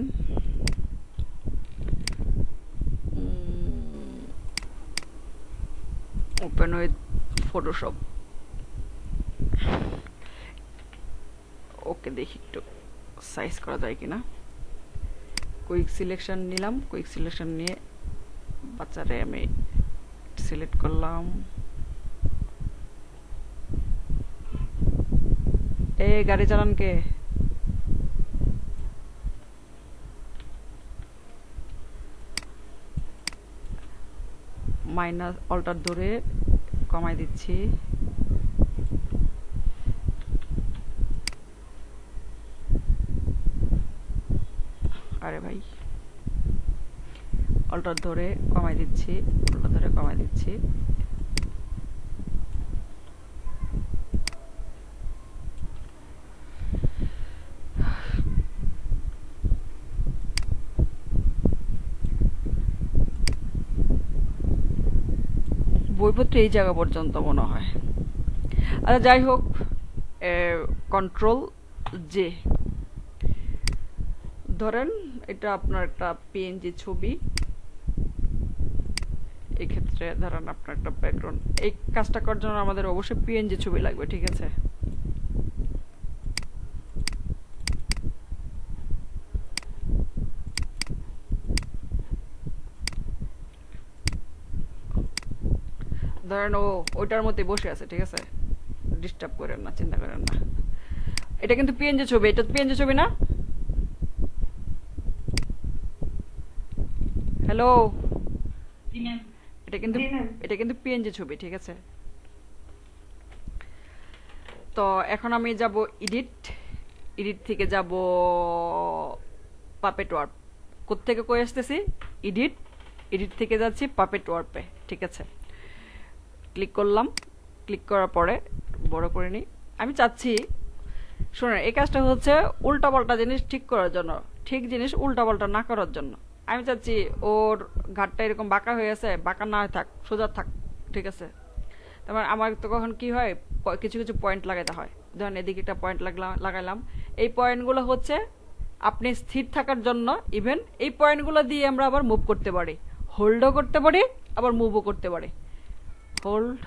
ওপেন উইথ ফটোশপ, ওকে দেখি একটু সাইজ করা যায় কিনা। কুইক সিলেকশন নিলাম, কুইক সিলেকশন নিয়ে বাচ্চারে আমি সিলেক্ট করলাম। গাড়ি চালান কে? মাইনাস অল্টার ধরে কমাই দিচ্ছি। আরে ভাই, অল্টার ধরে কমাই দিচ্ছি, অল্টার ধরে কমাই দিচ্ছি। বইপত্র এই জায়গা পর্যন্ত মনে হয়। আচ্ছা, যাই হোক, কন্ট্রোল জে, ধরেন এটা আপনার একটা পিএনজি ছবি, এই ক্ষেত্রে ধরেন আপনার একটা ব্যাকগ্রাউন্ড। এই কাজটা করার জন্য আমাদের অবশ্যই পিএনজি ছবি লাগবে, ঠিক আছে। ধরেন ও ওইটার মধ্যে বসে আছে, ঠিক আছে। ডিস্টার্ব করেন না, চিন্তা করেন না। এটা কিন্তু পিএনজি ছবি, এটা পিএনজি ছবি না? হ্যালো, জি ম্যাম। এটা কিন্তু পিএনজি ছবি, ঠিক আছে? তো এখন আমি যাব এডিট থেকে যাব পাপেট ওয়ার্প। কোত্থেকে কই আসতেছি? এডিট থেকে যাচ্ছি পাপেট ওয়ার্পে, ঠিক আছে? ক্লিক করলাম, ক্লিক করার পরে বড় করে নিই। আমি চাচ্ছি, শোনেন, এই কাজটা হচ্ছে উল্টাপাল্টা জিনিস ঠিক করার জন্য, ঠিক জিনিস উল্টাপাল্টা না করার জন্য। আমি চাচ্ছি ওর ঘাটটা এরকম বাঁকা হয়ে আছে, বাঁকা না থাক, সোজা থাক, ঠিক আছে? তারপর আমার তো কখন কি হয়, কিছু কিছু পয়েন্ট লাগাতে হয়। ধরেন এদিকে একটা পয়েন্ট লাগাইলাম। এই পয়েন্টগুলো হচ্ছে আপনি স্থির থাকার জন্য। ইভেন এই পয়েন্টগুলো দিয়ে আমরা আবার মুভ করতে পারি, হোল্ডও করতে পারি, আবার মুভও করতে পারি। হোল্ড,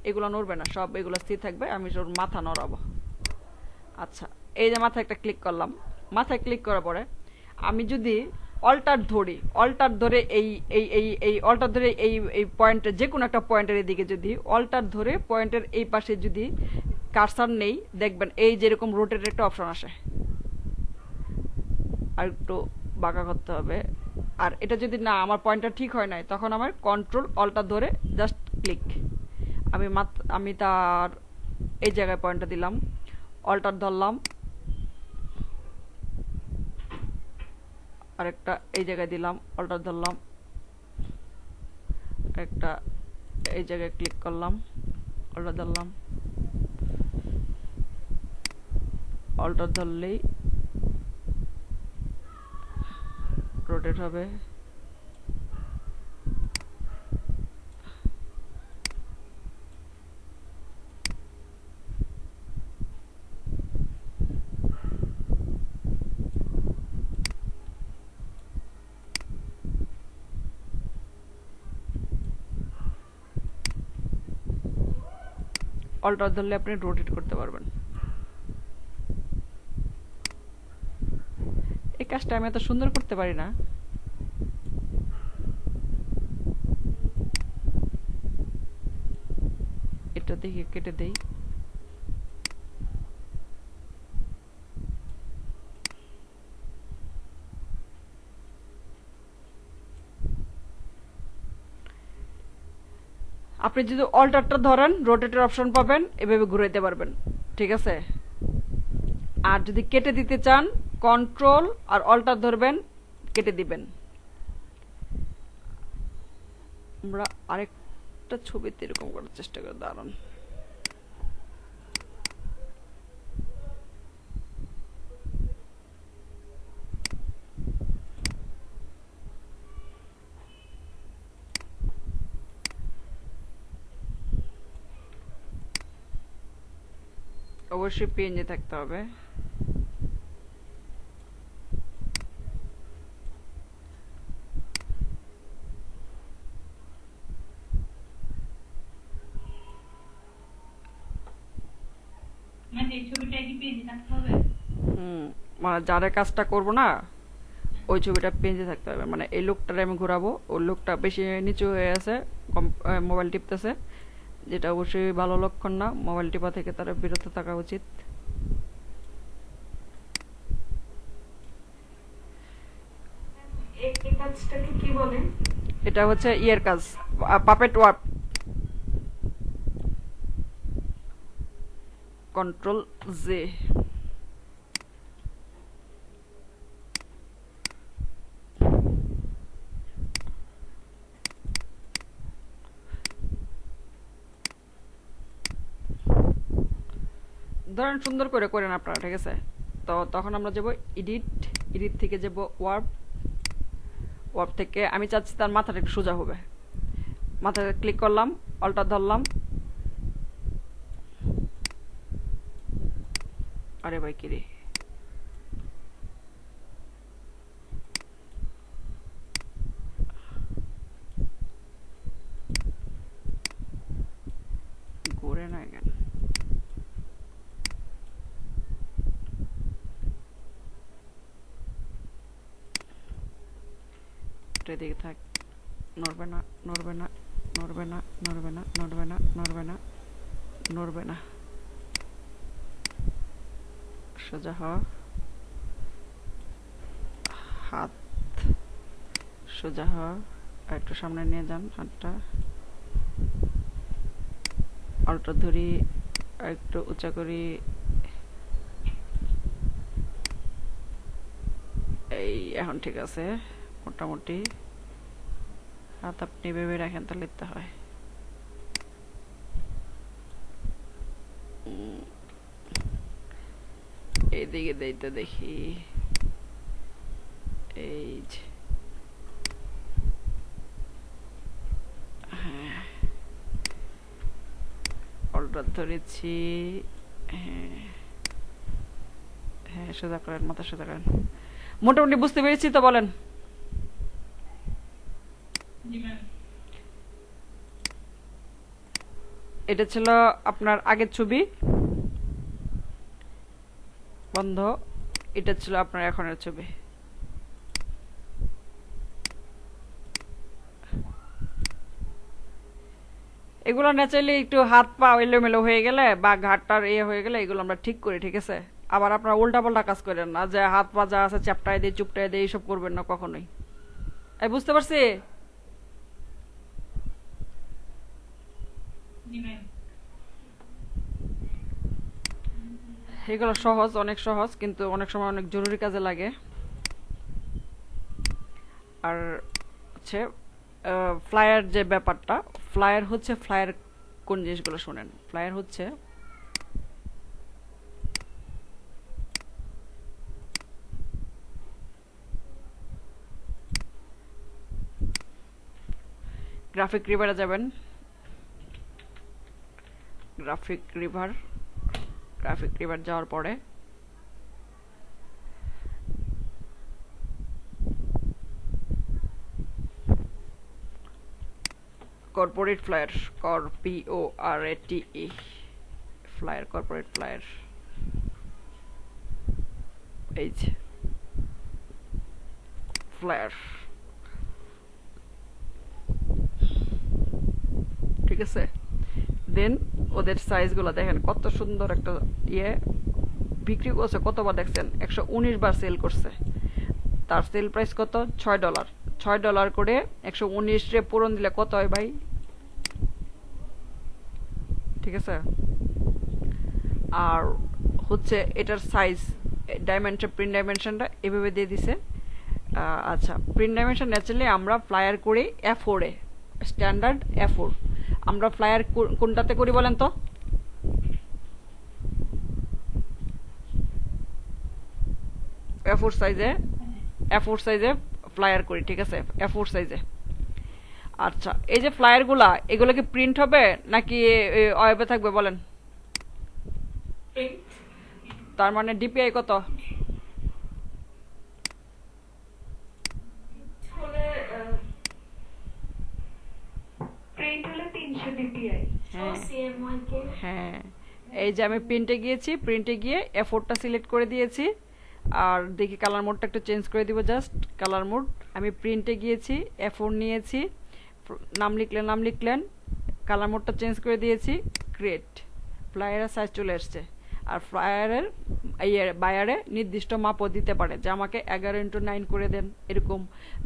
এগুলো নড়বে না, সব এগুলো স্থির থাকবে। আমি ওর মাথা নড়াবো। আচ্ছা, এই যে মাথায় একটা ক্লিক করলাম। মাথায় ক্লিক করার পরে আমি যদি অল্টার ধরে এই পয়েন্টের যে কোনো একটা পয়েন্টের এদিকে যদি অল্টার ধরে পয়েন্টের এই পাশে যদি কারসার নেই, দেখবেন এই যেরকম রোটেটের একটা অপশন আসে। আর একটু বাঁকা করতে হবে। আর এটা যদি না, আমার পয়েন্টটা ঠিক হয় নাই, তখন আমার কন্ট্রোল অল্টার ধরে জাস্ট ক্লিক, আমি তার এই জায়গায় পয়েন্টটা দিলাম, অল্টার ধরলাম, আরেকটা এই জায়গায় দিলাম, অল্টার ধরলাম, একটা এই জায়গায় ক্লিক করলাম, অল্টার ধরলাম। অল্টার ধরলেই রোটেট হবে। অল্টার ধরলে আপনি রোটেট করতে পারবেন। এই কাজটা আমি এত সুন্দর করতে পারি না। এটা দেখে কেটে দেই। আপনি যদি অল্টারটা ধরেন, রোটেটের অপশন পাবেন, এভাবে ঘুরাইতে পারবেন, ঠিক আছে? আর যদি কেটে দিতে চান, কন্ট্রোল আর অল্টার ধরবেন, কেটে দিবেন। আমরা আরেকটা ছবিতে এরকম করার চেষ্টা করে, দাঁড়ান। অবশ্যই পিএনজি থাকতে হবে। মানে এই ছবিটা কি পেজে থাকতে হবে? মানে যারা কাজটা করবো না, ওই ছবিটা পেজে থাকতে হবে। মানে এই লোকটারে আমি ঘোরাবো, ওই লোকটা বেশি নিচু হয়ে আছে, মোবাইল টিপতেছে, যেটা অবশ্যই ভালো লক্ষণ না। মোবাইল টিপা থেকে তারা বিরত থাকা উচিত। এই কাজটাকে কি বলে? এটা হচ্ছে ইয়ের কাজ, পাপেট ওয়ার্প। Control J. ধরেন সুন্দর করে করেন আপনারা, ঠিক আছে? তো তখন আমরা যাব এডিট থেকে যাব ওয়ার্প থেকে আমি চাচ্ছি তার মাথাটা একটু সোজা হবে। মাথায় ক্লিক করলাম, অল্টার ধরলাম। আরে ভাই কিরে, ঘুরে না কেন? দিকে থাক, নড়বে না, নড়বে না, নড়বে না, নড়বে না, নড়বে না, নড়বে না, নড়বে না। সোজা হ, হাত সোজা হ, আর একটু সামনে নিয়ে যান হাতটা, অল্টো ধরি, আর একটু উঁচা করি, এই এখন ঠিক আছে মোটামুটি। হাত আপনি ভেবে রাখেন তাহলে তো হয়। এইদিকে দেই তো দেখি, এই যে হ্যাঁ অল্টো ধরেছি, হ্যাঁ হ্যাঁ সোজা করেন, মাথা সোজা করেন। মোটামুটি বুঝতে পেরেছি তো, বলেন। এটা ছিল আপনার আগের ছবি বন্ধ, এটা ছিল আপনার এখনের ছবি। এগুলো ন্যাচারালি একটু হাত পা এলোমেলো হয়ে গেলে বা ঘাটটার হয়ে গেলে এগুলো আমরা ঠিক করি, ঠিক আছে? আবার আপনার উল্টা পাল্টা কাজ করেন না, যে হাত পা যা আছে চ্যাপটায় দিয়ে চুপটায় দিয়ে এইসব করবেন না কখনোই। এই বুঝতে পারছি? এগুলো সহজ, অনেক সহজ, কিন্তু অনেক সময় অনেক জরুরি কাজে লাগে। আর হচ্ছে ফ্লায়ার যে ব্যাপারটা, ফ্লায়ার হচ্ছে, ফ্লায়ার কোন জিনিসগুলো শোনেন। ফ্লায়ার হচ্ছে গ্রাফিক রিভারে যাবেন, গ্রাফিক রিভার যাওয়ার পরে corporate flyer, PORATE flyer, corporate flyer, এই যে ফ্লায়ার, ঠিক আছে? দেন ওদের সাইজগুলো দেখেন, কত সুন্দর একটা বিক্রি করছে। কতবার দেখছেন? 119 বার সেল করছে। তার সেল প্রাইস কত? $6। $6 করে 119 রে পূরণ দিলে কত হয় ভাই? ঠিক আছে? আর হচ্ছে এটার সাইজ ডাইমেনশন, প্রিন্ট ডাইমেনশনটা এভাবে দিয়ে দিছে। আচ্ছা, প্রিন্ট ডাইমেনশন ন্যাচারালি আমরা ফ্লায়ার করি A4 এ, স্ট্যান্ডার্ড A4। আমরা ফ্লায়ার কোনটাতে করি বলেন তো? A4 সাইজে ফ্লায়ার করি, ঠিক আছে? A4 সাইজে। আচ্ছা, এই যে ফ্লায়ার গুলা, এগুলো কি প্রিন্ট হবে নাকি ওয়েবে থাকবে বলেন? তার মানে ডিপিআই কত? হ্যাঁ, এই যে আমি প্রিন্টে গিয়েছি, প্রিন্টে গিয়ে A4টা সিলেক্ট করে দিয়েছি। আর দেখি কালার মোডটা একটু চেঞ্জ করে দিব, জাস্ট কালার মোড। আমি প্রিন্টে গিয়েছি, A4 নিয়েছি, নাম লিখলেন, কালার মোডটা চেঞ্জ করে দিয়েছি, ক্রিয়েট। ফ্লায়ারের সাইজ চলে আসছে। আর ফ্লায়ারের বায়ারে নির্দিষ্ট মাপও দিতে পারে, যে আমাকে 11x9 করে দেন, এরকম,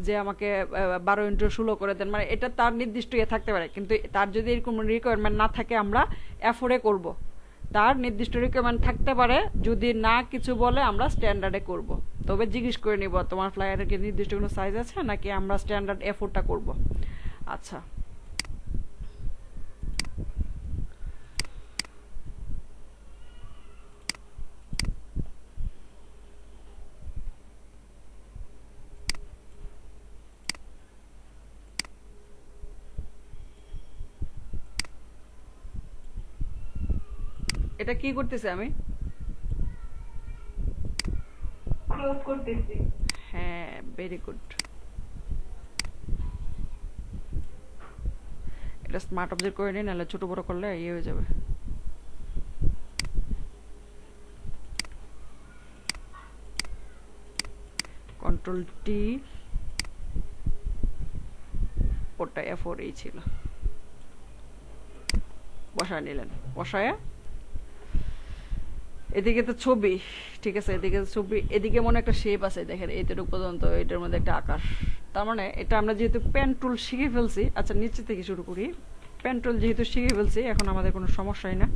যে আমাকে 12x16 করে দেন। মানে এটা তার নির্দিষ্ট থাকতে পারে, কিন্তু তার যদি এরকম রিকোয়ারমেন্ট না থাকে, আমরা A4 করব। তার নির্দিষ্ট রিকোয়ারমেন্ট থাকতে পারে, যদি না কিছু বলে আমরা স্ট্যান্ডার্ডে করব। তবে জিজ্ঞেস করে নিব তোমার ফ্লায়ারের কি নির্দিষ্ট কোনো সাইজ আছে নাকি আমরা স্ট্যান্ডার্ড A4টা করব। আচ্ছা, এটা কি করতেছে? আমি ক্লোজ করতেছি। হ্যাঁ, ভেরি গুড। এটা স্মার্ট অবজেক্ট করে নিন, নাহলে ছোট বড় করলে হয়ে যাবে। Ctrl+T, ওটা A4 ছিল। বসায় নিলেন, বসায় এদিকে তো ছবি, ঠিক আছে, এদিকে ছবি, এদিকে মনে একটা শেপ আছে দেখেন এইটুকু পর্যন্ত, এটার মধ্যে একটা আকার। তার মানে এটা আমরা যেহেতু পেন টুল শিখে ফেলছি, আচ্ছা নিচে থেকে শুরু করি। পেন টুল যেহেতু শিখে ফেলছি, এখন আমাদের কোনো সমস্যাই না।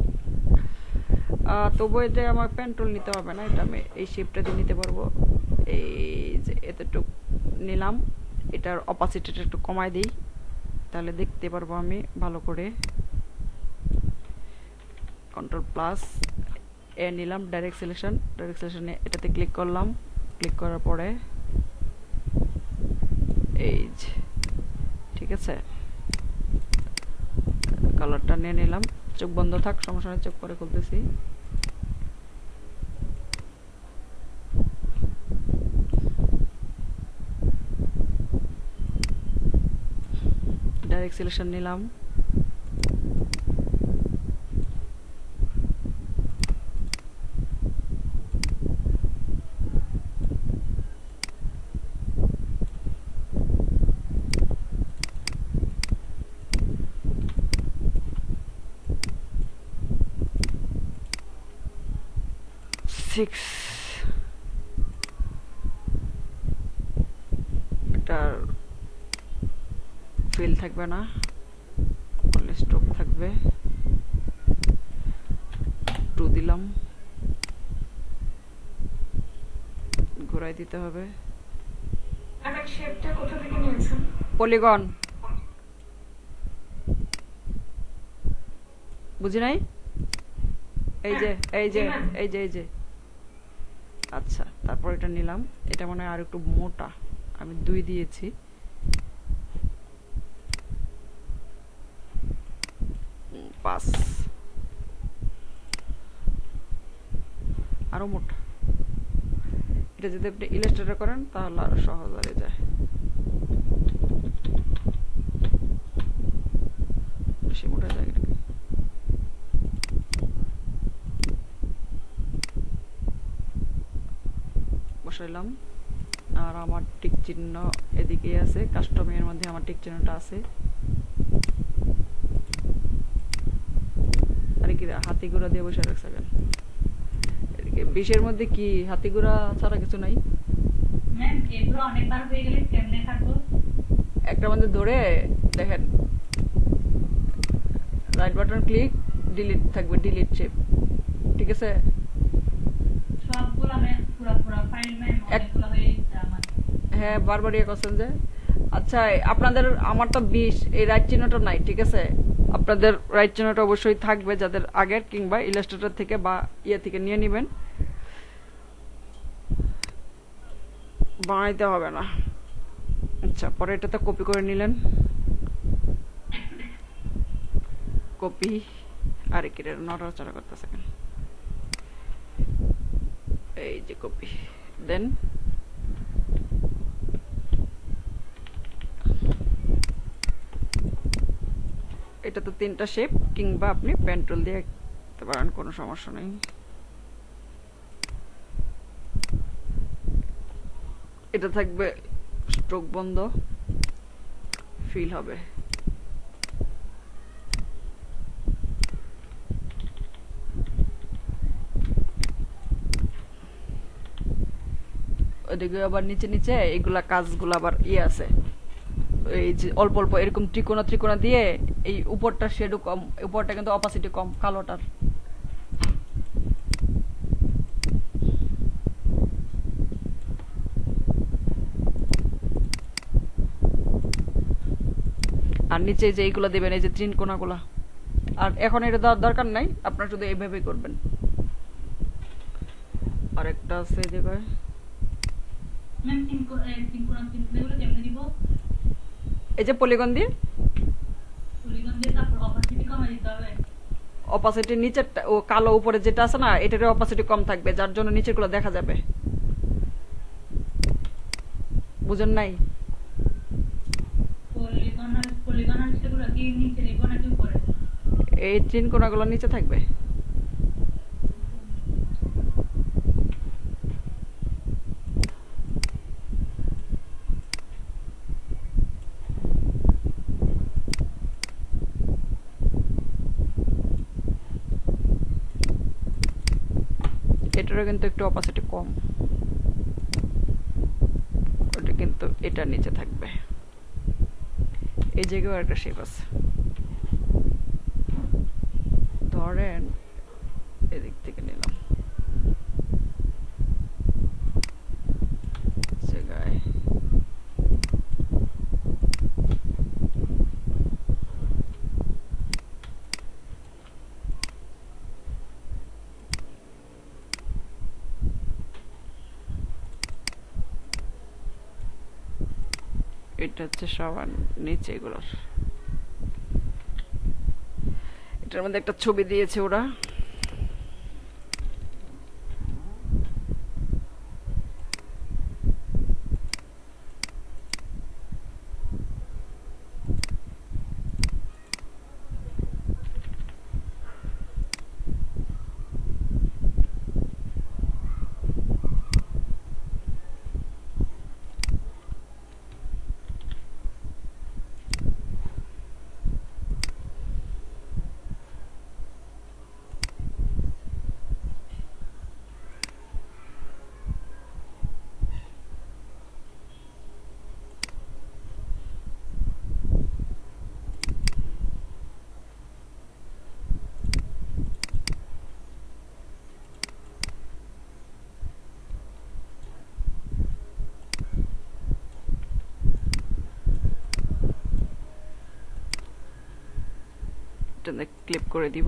তবু এটা আমার পেন টুল নিতে হবে না, এটা আমি এই শেপটা দিয়ে নিতে পারবো। এই যে এতটুকু নিলাম, এটার অপাসিটিটা একটু কমাই দিই, তাহলে দেখতে পারবো আমি ভালো করে। কন্ট্রোল প্লাস এ নিলাম, ডাইরেক্ট সিলেকশনে এটাতে ক্লিক করলাম। ক্লিক করার পরে এই যে, ঠিক আছে, কালারটা নিয়ে নিলাম। চোখ বন্ধ থাক, সমস্যা নেই, চোখ পরে খুলতেছি। ডাইরেক্ট সিলেকশন নিলাম, এটার ফিল থাকবে না, স্ট্রোক থাকবে। 2 দিলাম, ঘোরাই দিতে হবে। শেপটা কোথা থেকে নিয়েছেন? পলিগন, বুঝি নাই? এই যে এই যে এই যে এই যে, আচ্ছা, তারপর এটা নিলাম। এটা মনে হয় আর একটু মোটা, আমি 2 দিয়েছি। পাস, আরো মোটা। এটা যদি আপনি ইলাস্ট্রেটর করেন তাহলে আরো সহজ হয়ে যায়। বেশি মোটা যায় নাকি? বসাইলাম। আর আমার টিক চিহ্ন এদিকে আছে, কাস্টমের মধ্যে আমার টিক চিহ্নটা আছে। আরে কি হাতি ঘোড়া দিয়ে বসে রাখছে কেন? 20-এর মধ্যে কি হাতি ঘোড়া ছাড়া কিছু নাই? ম্যাম এগুলো অনেকবার হয়ে গেলে কেমনে থাকবো? একটা মধ্যে ধরে দেখেন, রাইট বাটন ক্লিক, ডিলিট থাকবে, ডিলিট শেপ, ঠিক আছে। সবগুলো আমি পুরো ফাইল ম্যাম অনেকগুলো হয়ে গেছে আমার। হ্যাঁ, বারবার ইয়ে করছেন যে। আচ্ছা, আপনাদের, আমার তো 20, এই রাইট চিহ্নটা নাই, ঠিক আছে। আপনাদের রাইট চিহ্নটা অবশ্যই থাকবে, যাদের আগের কিংবা ইলাস্ট্রেটর থেকে বা ইয়ে থেকে নিয়ে নেবেন, বানাইতে হবে না। আচ্ছা, পরে এটাতে কপি করে নিলেন, কপি। আরে কি নড়াচড়া করতেছে কেন? এই যে কপি, দেন এটা তো 3টা শেপ, কিংবা আপনি পেন টুল দিয়ে আঁকতে পারেন, কোনো সমস্যা নেই। এটা থাকবে স্ট্রোক বন্ধ, ফিল হবে। ওদিকে আবার নিচে নিচে এগুলা কাজগুলো আবার ইয়ে আছে, এই যে অল্প অল্প এরকম ত্রিকোণা ত্রিকোণা দিয়ে, এই উপরটা শেডও কম, উপরটা কিন্তু অপাসিটি কম কালোটার। আর নিচে যে এইগুলো দেবেন, এই যে ত্রিকোণাগুলা, আর এখন এটা দেওয়ার দরকার নাই, আপনারা শুধু এইভাবেই করবেন। আরেকটা আছে এই জায়গায়, ম্যাম এগুলো কেমনে দিব? এই যে পলিগন দিয়ে, পলিগন দিয়ে তারপর অপাসিটি কমাই দিতে হবে। অপাসিটি নিচেরটা ও কালো উপরে যেটা আছে না, এটার অপাসিটি কম থাকবে, যার জন্য নিচের গুলো দেখা যাবে। বুঝেন নাই? পলিগন আর সেগুলো কি নিচে দিব নাকি উপরে? এই ত্রিকোণাগুলো নিচে থাকবে। এটারও কিন্তু একটু অপাসিটি কম, ওটা কিন্তু এটা নিচে থাকবে। এই জায়গায় একটা শেপ আছে, ধরেন এদিক থেকে নিলাম জায়গায়, এটা হচ্ছে সবার নিচে এগুলোর। এটার মধ্যে একটা ছবি দিয়েছে ওরা, ক্লিপ করে দিব।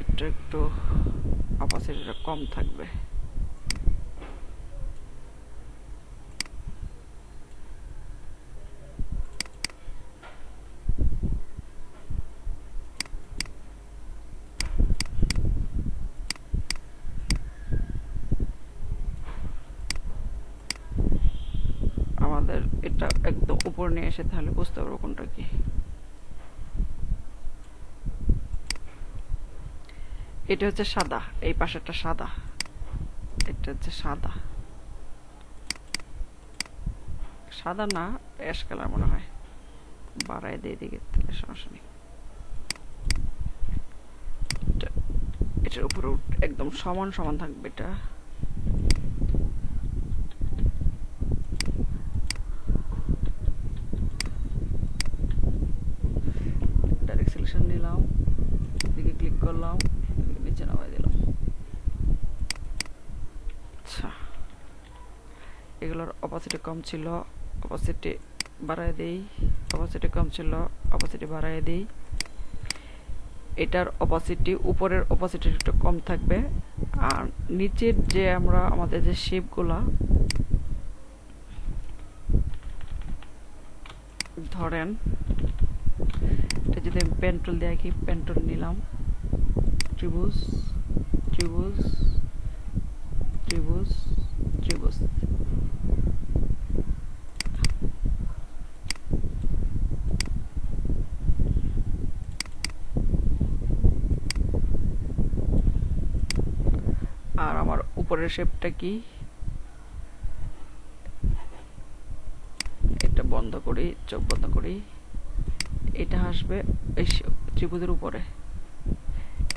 এটা একটু অপাসিটিটা কম থাকবে। আমাদের এটা একদম উপর নিয়ে এসে তাহলে বুঝতে পারবো কোনটা কি। এটা হচ্ছে সাদা, এই পাশেরটা সাদা, এটা হচ্ছে সাদা, সাদা না অ্যাশ কালার মনে হয়, বাড়ায় দিয়ে দিকে তাহলে সমস্যা নেই। এটার উপরে একদম সমান সমান থাকবে এটা। ডাইরেক্ট সিলেকশন নিলাম, এদিকে ক্লিক করলাম, নিচে নামাই দিলাম। আচ্ছা, এগুলোর অপাসিটি কম ছিল, অপাসিটি বাড়ায় দেই, অপাসিটি কম ছিল, অপাসিটি বাড়ায় দেই। এটার অপাসিটি, উপরের অপাসিটি একটু কম থাকবে, আর নিচের যে আমরা আমাদের যে শেপগুলা ধরেন, এটা যদি আমি পেন্টুল দিয়ে আঁকি, পেন্টুল নিলাম, ত্রিভুজ ত্রিভুজ ত্রিভুজ ত্রিভুজ, আর আমার উপরের শেপটা কি, এটা বন্ধ করি, চোখ বন্ধ করি, এটা আসবে এই ত্রিভুজের উপরে।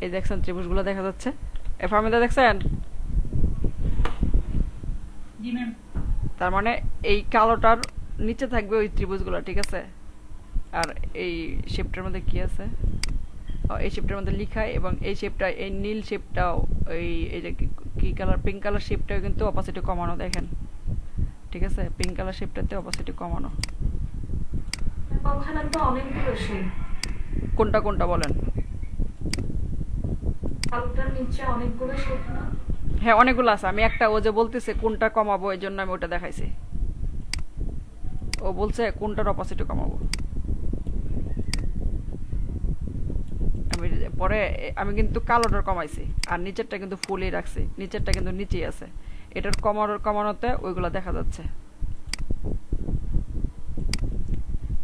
এই দেখছেন ত্রিভুজগুলো দেখা যাচ্ছে, ফার্মিদা দেখছেন? জি ম্যাম। তার মানে এই কালোটার নিচে থাকবে ওই ত্রিভুজগুলো, ঠিক আছে? আর এই শেপটার মধ্যে কি আছে, এই শেপটার মধ্যে লিখা, এবং এই শেপটা, এই নীল শেপটাও, এই যে কি কালার, পিঙ্ক কালার শেপটাও কিন্তু অপাসিটি কমানো, দেখেন, ঠিক আছে? পিঙ্ক কালার শেপটাতে অপাসিটি কমানো। ওখানে তো অনেকগুলো শেপ। কোনটা কোনটা বলেন? কালোটার নিচে অনেকগুলো শেপ না? হ্যাঁ, অনেকগুলো আছে। আমি একটা, ও যে বলতেছে কোনটা কমাবো, এই জন্য আমি ওটা দেখাইছি। ও বলছে কোনটার অপাসিটি কমাবো। আমি পরে আমি কিন্তু কালোটার কমাইছি, আর নিচেরটা কিন্তু ফুলই রাখছি, নিচেরটা কিন্তু নিচেই আছে। এটার কমানোতে ওইগুলো দেখা যাচ্ছে।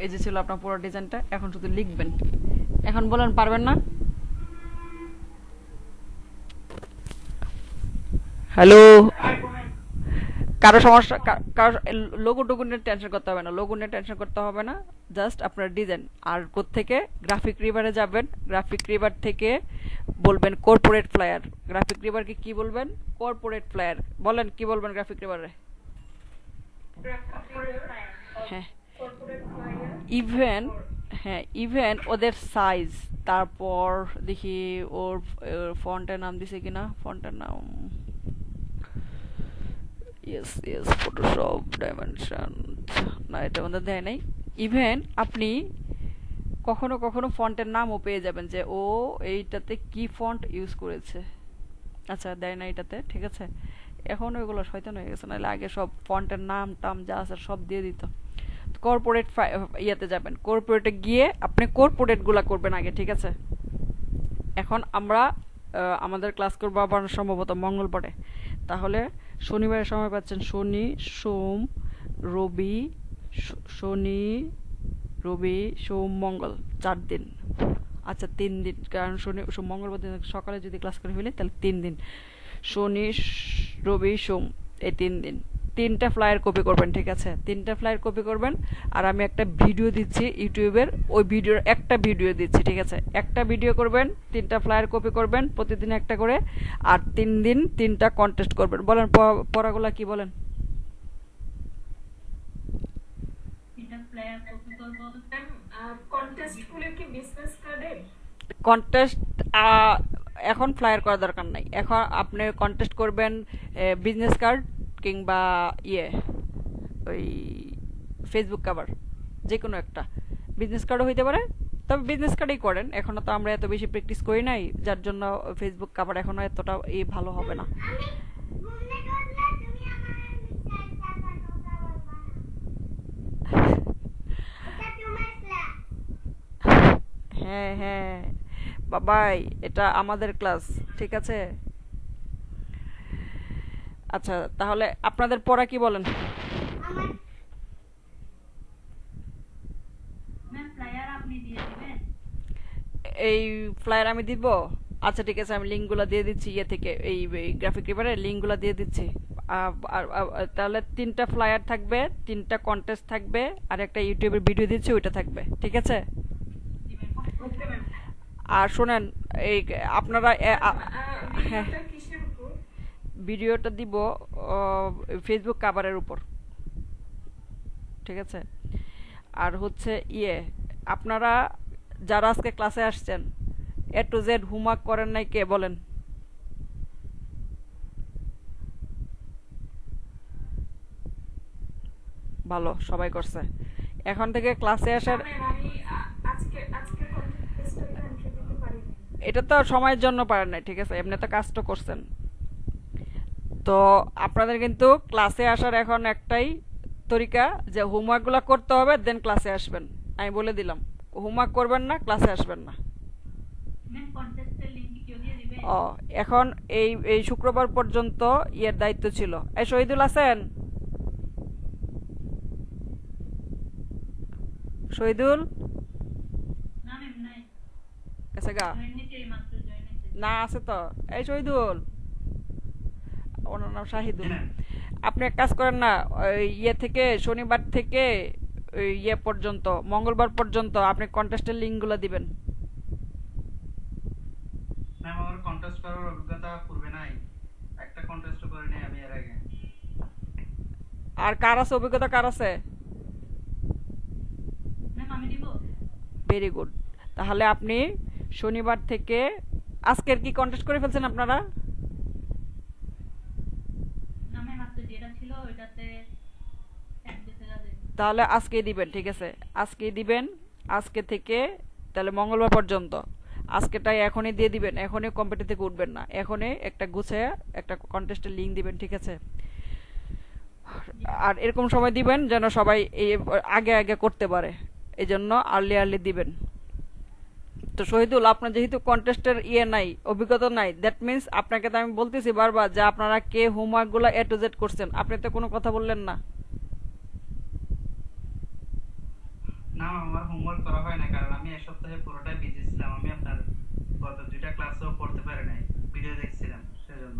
এই যে ছিল আপনার পুরো ডিজাইনটা, এখন শুধু লিখবেন। এখন বলেন, পারবেন না? হ্যালো, কারো সমস্যা কারো লোগো টোগো নিয়ে টেনশন করতে হবে না, লোগো নিয়ে টেনশন করতে হবে না, জাস্ট আপনার ডিজাইন। আর কোত্থেকে গ্রাফিক রিভারে যাবেন, গ্রাফিক রিভার থেকে বলবেন কর্পোরেট ফ্লায়ার। গ্রাফিক রিভারকে কি বলবেন? Corporate flyer. বলেন কি বলবেন গ্রাফিক রিভারে? হ্যাঁ, ইভেন, হ্যাঁ ইভেন ওদের সাইজ, তারপর দেখি ওর ফন্টের নাম দিছে কিনা, ফন্টের নাম ইয়েস ফটোশপ ডাইমেনশন, না এটা আমাদের দেয় নাই। ইভেন আপনি কখনো কখনো ফন্টের নামও পেয়ে যাবেন যে ও এইটাতে কি ফন্ট ইউজ করেছে। আচ্ছা দেয় না এটাতে, ঠিক আছে। এখন ওইগুলো শয়তান হয়ে গেছে, নাহলে আগে সব ফন্টের নাম টাম যা আছে সব দিয়ে দিত। কর্পোরেট ইয়াতে যাবেন, কর্পোরেটে গিয়ে আপনি কর্পোরেট গুলা করবেন আগে, ঠিক আছে। এখন আমরা আমাদের ক্লাস করবো আবার সম্ভবত মঙ্গলবারে, তাহলে শনিবারের সময় পাচ্ছেন শনি সোম রবি, শনি রবি সোম মঙ্গল, 4 দিন। আচ্ছা 3 দিন, কারণ শনি মঙ্গলবার দিন সকালে যদি ক্লাস করে ফেলি তাহলে 3 দিন, শনি রবি সোম, এই 3 দিন 3টা ফ্লায়ার কপি করবেন, ঠিক আছে। 3টা ফ্লায়ার কপি করবেন। আর আমি একটা ভিডিও দিচ্ছি ইউটিউবের, ওই ভিডিওর একটা ভিডিও দিচ্ছি, ঠিক আছে। একটা ভিডিও করবেন, 3টা ফ্লায়ার কপি করবেন, প্রতিদিন একটা করে, আর 3 দিন 3টা কন্টেস্ট করবেন। বলেন পড়াগুলা কি বলেন? এটা ফ্লায়ার কপি করব। কন্টেস্ট গুলো কি বিজনেস কার্ডের? কন্টেস্ট এখন ফ্লায়ার করার দরকার নাই, এখন আপনি কন্টেস্ট করবেন বিজনেস কার্ড কিংবা ওই ফেসবুক কভার, যে কোনো একটা। বিজনেস কার্ডও হইতে পারে, তবে বিজনেস কার্ডই করেন, এখনো তো আমরা এত বেশি প্র্যাকটিস করি নাই, যার জন্য ফেসবুক কভার এখনো এতটা ভালো হবে না। হ্যাঁ হ্যাঁ বাবাই, এটা আমাদের ক্লাস, ঠিক আছে। আচ্ছা তাহলে আপনাদের পড়া কি বলেন? ম্যাম ফ্লায়ার আপনি দিয়ে দিবেন? এই ফ্লায়ার আমি দিব। আচ্ছা ঠিক আছে, আমি লিঙ্কগুলো দিয়ে দিচ্ছি থেকে, এই গ্রাফিক রিভারের লিঙ্কগুলো দিয়ে দিচ্ছি। তাহলে 3টা ফ্লায়ার থাকবে, 3টা কন্টেস্ট থাকবে, আর একটা ইউটিউবের ভিডিও দিচ্ছি, ওইটা থাকবে, ঠিক আছে। আর শোনেন, এই আপনারা হ্যাঁ ভিডিওটা দিব ফেসবুক কভারের উপর, ঠিক আছে। আর হচ্ছে আপনারা যারা আজকে ক্লাসে আসছেন A to Z হোমওয়ার্ক করেন নাই কে বলেন? ভালো, সবাই করছে। এখন থেকে ক্লাসে আসার, এটা তো সময়ের জন্য পারেন নাই, ঠিক আছে, এমনি তো কাজটা করছেন। তো আপনাদের কিন্তু ক্লাসে আসার এখন একটাই তরিকা, যে হোমওয়ার্কগুলো করতে হবে, দেন ক্লাসে আসবেন। আমি বলে দিলাম, হোমওয়ার্ক করবেন না, ক্লাসে আসবেন না। ম্যাম কন্টেস্টের লিংক কি দিয়ে দিবেন? এখন এই শুক্রবার পর্যন্ত দায়িত্ব ছিল। এই শহীদুল আছেন? শহীদুল না ম্যাম নাই, আছে গা? নিচেই মাত্র জয়েন হয়েছে। না আছে তো। এই শহীদুল, ওনার নাম শাহিদুল। আপনি এক কাজ করেন না, থেকে শনিবার থেকে পর্যন্ত, মঙ্গলবার পর্যন্ত আপনি কন্টেস্টের লিঙ্কগুলো দিবেন। ম্যাম আমার কন্টেস্ট করার অভিজ্ঞতা পূর্বে নাই, একটা কন্টেস্টও করিনি আমি এর আগে। আর কার আছে অভিজ্ঞতা, কার আছে? ম্যাম আমি দিব। Very good. তাহলে আপনি শনিবার থেকে, আজকের কি কন্টেস্ট করে ফেলছেন আপনারা? না ম্যাম মাত্র যেটা ছিল ওইটাতে এক দিতে যাবে। তাহলে আজকেই দিবেন, ঠিক আছে, আজকেই দিবেন। আজকে থেকে তাহলে মঙ্গলবার পর্যন্ত আজকেটাই এখনই দিয়ে দিবেন, এখনই কম্পিটিশন থেকে উঠবেন না, এখনই একটা গুছিয়ে একটা কন্টেস্টের লিঙ্ক দিবেন, ঠিক আছে। আর এরকম সময় দিবেন যেন সবাই আগে আগে করতে পারে, এই জন্য আর্লি দিবেন। তো শহীদুল, আপনার যেহেতু কন্টেস্টের নাই, অভিজ্ঞতা নাই, দ্যাট মিনস আপনাকে তো আমি বলতেছি বারবার যে আপনারা কে হোমওয়ার্কগুলো A to Z করছেন, আপনি তো কোনো কথা বললেন না। না আমার হোমওয়ার্ক করা হয় না, কারণ আমি এই সপ্তাহে পুরোটাই বিজি ছিলাম। আমি আপনার গত 2টা ক্লাসেও পড়তে পারি নাই, ভিডিও দেখছিলাম সেজন্য।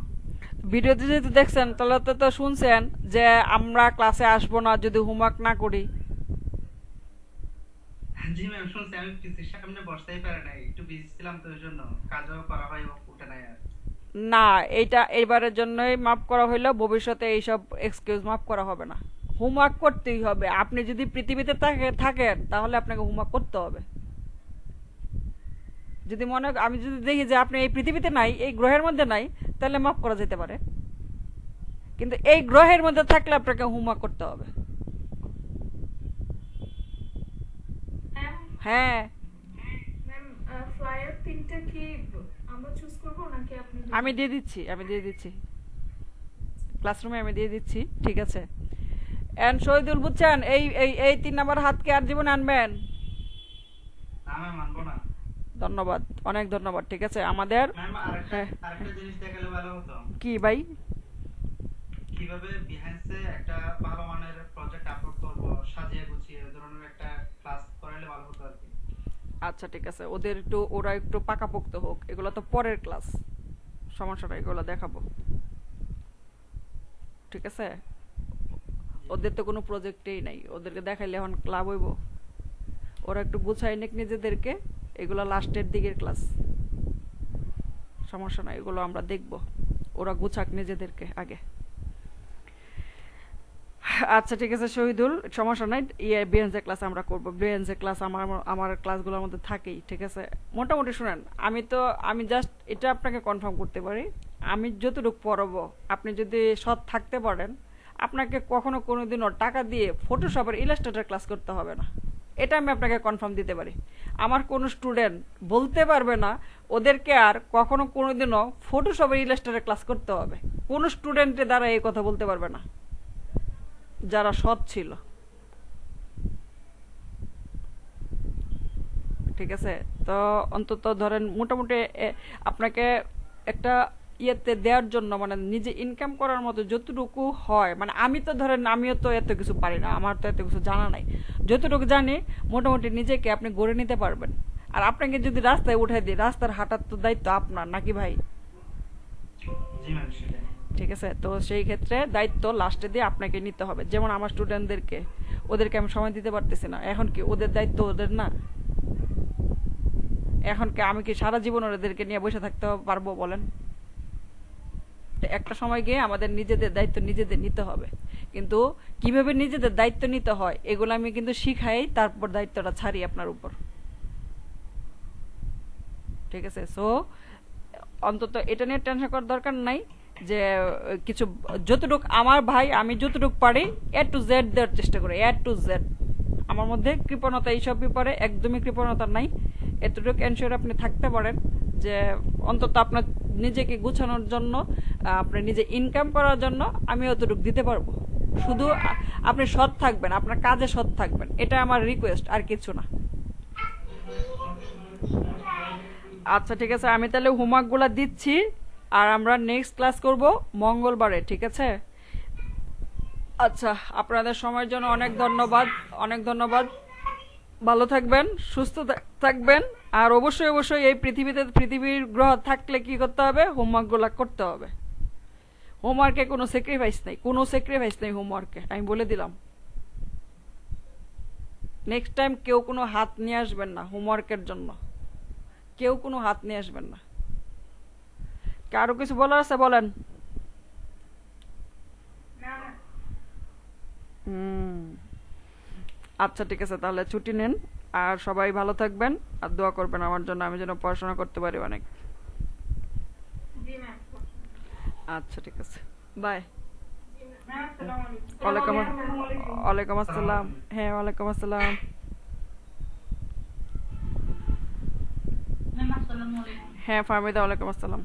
ভিডিওতে যেহেতু দেখছেন তাহলে তো শুনছেন যে আমরা ক্লাসে আসবো না যদি হোমওয়ার্ক না করি। জি ম্যাম শুনছি, আমি পিসির সামনে বসতেই পারি নাই, একটু বিজি ছিলাম তো ওই জন্য, কাজও করা হয় উঠে নাই আর। না, এইটা এইবারের জন্যই মাফ করা হইলো, ভবিষ্যতে এইসব এক্সকিউজ মাফ করা হবে না। হোমওয়ার্ক করতেই হবে। আপনি যদি পৃথিবীতে থাকেন তাহলে আপনাকে হোমওয়ার্ক করতে হবে। যদি আমি যদি দেখি যে আপনি এই পৃথিবীতে নাই, এই গ্রহের মধ্যে নাই, তাহলে মাফ করা যেতে পারে, কিন্তু এই গ্রহের মধ্যে থাকলে আপনাকে হোমওয়ার্ক করতে হবে। হ্যাঁ, ম্যাম ফ্লায়ার 3টা কি আমরা চুজ করব নাকি আপনি আমি দিয়ে দিচ্ছি ক্লাসরুমে আমি দিয়ে দিচ্ছি, ঠিক আছে। এন্ড শহীদুল বুঝছেন, এই এই এই 3 নাম্বার হাতকে আর জীবনে আনবেন? না ম্যাম মানবো না। ধন্যবাদ, অনেক ধন্যবাদ, ঠিক আছে। আমাদের ম্যাম আরেকটা জিনিস দেখালে ভালো হতো। কি ভাই? কিভাবে বিহাইন্ডসে একটা ভালো মানের প্রজেক্ট আপলোড করব, সাজিয়ে গুছিয়ে এই ধরনের একটা ক্লাস করালে ভালো হতো আর কি। আচ্ছা ঠিক আছে, ওরা একটু পাকাপোক্ত হোক, এগুলো তো পরের ক্লাস, সমস্যা নাই, এগুলো দেখাবো, ঠিক আছে। ওদের তো কোনো প্রজেক্টেই নাই, ওদেরকে দেখাইলে এখন লাভ হইব? ওরা একটু গুছাই নিক নিজেদেরকে, এগুলো লাস্টের দিকের ক্লাস, সমস্যা নাই, এগুলো আমরা দেখব, ওরা গুছাক নিজেদেরকে আগে। আচ্ছা ঠিক আছে শহীদুল, সমস্যা নাই, বিএনজে ক্লাস আমরা করব। বিএনজে ক্লাস আমার ক্লাসগুলোর মধ্যে থাকেই, ঠিক আছে। মোটামুটি শুনেন, আমি জাস্ট এটা আপনাকে কনফার্ম করতে পারি, আমি যতটুকু পড়াবো আপনি যদি সৎ থাকতে পারেন, আপনাকে কখনো কোনোদিনও টাকা দিয়ে ফটোশপের ইলাস্ট্রেটর ক্লাস করতে হবে না, এটা আমি আপনাকে কনফার্ম দিতে পারি। আমার কোনো স্টুডেন্ট বলতে পারবে না ওদেরকে আর কখনো কোনোদিনও ফটোশপের ইলাস্ট্রেটর ক্লাস করতে হবে, কোনো স্টুডেন্টের দ্বারা এই কথা বলতে পারবে না যারা সৎ ছিল, ঠিক আছে। তো অন্তত ধরেন মোটামুটি আপনাকে একটা ইয়েতে দেওয়ার জন্য, মানে নিজে ইনকাম করার মতো যতটুকু হয়, মানে আমিও তো এত কিছু পারি না, আমার তো এত কিছু জানা নাই, যতটুকু জানি মোটামুটি নিজেকে আপনি গড়ে নিতে পারবেন। আর আপনাকে যদি রাস্তায় উঠাই দিই, রাস্তার হাঁটার তো দায়িত্ব আপনার, নাকি ভাই? জি ম্যাম সেটাই। ঠিক আছে, তো সেই ক্ষেত্রে দায়িত্ব লাস্টে দিয়ে আপনাকে নিতে হবে। যেমন আমার স্টুডেন্টদেরকে, ওদেরকে আমি সময় দিতে পারতেছি না, এখন কি ওদের দায়িত্ব ওদের না? এখন কি আমি কি সারা জীবন ওদেরকে নিয়ে বসে থাকতে পারবো বলেন? একটা সময় গিয়ে আমাদের নিজেদের দায়িত্ব নিজেদের নিতে হবে, কিন্তু কিভাবে নিজেদের দায়িত্ব নিতে হয় এগুলো আমি কিন্তু শিখাই, তারপর দায়িত্বটা ছাড়ি আপনার উপর, ঠিক আছে। সো অন্তত এটা নিয়ে টেনশন করার দরকার নাই, যে কিছু যতটুকু আমার ভাই আমি যতটুকু পারি A to Z দেওয়ার চেষ্টা করি, A to Z। আমার মধ্যে কৃপণতা এইসব ব্যাপারে একদমই কৃপণতা নাই, এতটুকু এনশিওর আপনি থাকতে পারেন যে অন্তত আপনার নিজেকে গুছানোর জন্য, আপনি নিজে ইনকাম করার জন্য আমি অতটুকু দিতে পারবো। শুধু আপনি সৎ থাকবেন, আপনার কাজে সৎ থাকবেন, এটা আমার রিকোয়েস্ট, আর কিছু না। আচ্ছা ঠিক আছে, আমি তাহলে হোমওয়ার্কগুলো দিচ্ছি, আর আমরা নেক্সট ক্লাস করব মঙ্গলবারে, ঠিক আছে। আচ্ছা, আপনাদের সময়ের জন্য অনেক ধন্যবাদ, ভালো থাকবেন, সুস্থ থাকবেন, আর অবশ্যই এই পৃথিবীর গ্রহ থাকলে কি করতে হবে? হোমওয়ার্কগুলো করতে হবে। হোমওয়ার্কে কোনো স্যাক্রিফাইস নেই হোমওয়ার্কে, আমি বলে দিলাম। নেক্সট টাইম কেউ কোনো হাত নিয়ে আসবেন না হোমওয়ার্কের জন্য, কেউ কোনো হাত নিয়ে আসবেন না। কারো কিছু বলার আছে বলেন? আচ্ছা ঠিক আছে, তাহলে ছুটি নেন, আর সবাই ভালো থাকবেন, আর দোয়া করবেন আমার জন্য, আমি যেন পড়াশোনা করতে পারি অনেক। আচ্ছা ঠিক আছে, বাই। ওয়ালাইকুম আসসালাম। হ্যাঁ ওয়ালাইকুম আসসালাম। ম্যাম আসসালামু আলাইকুম। হ্যাঁ ফাহমিদা, ওয়ালাইকুম আসসালাম।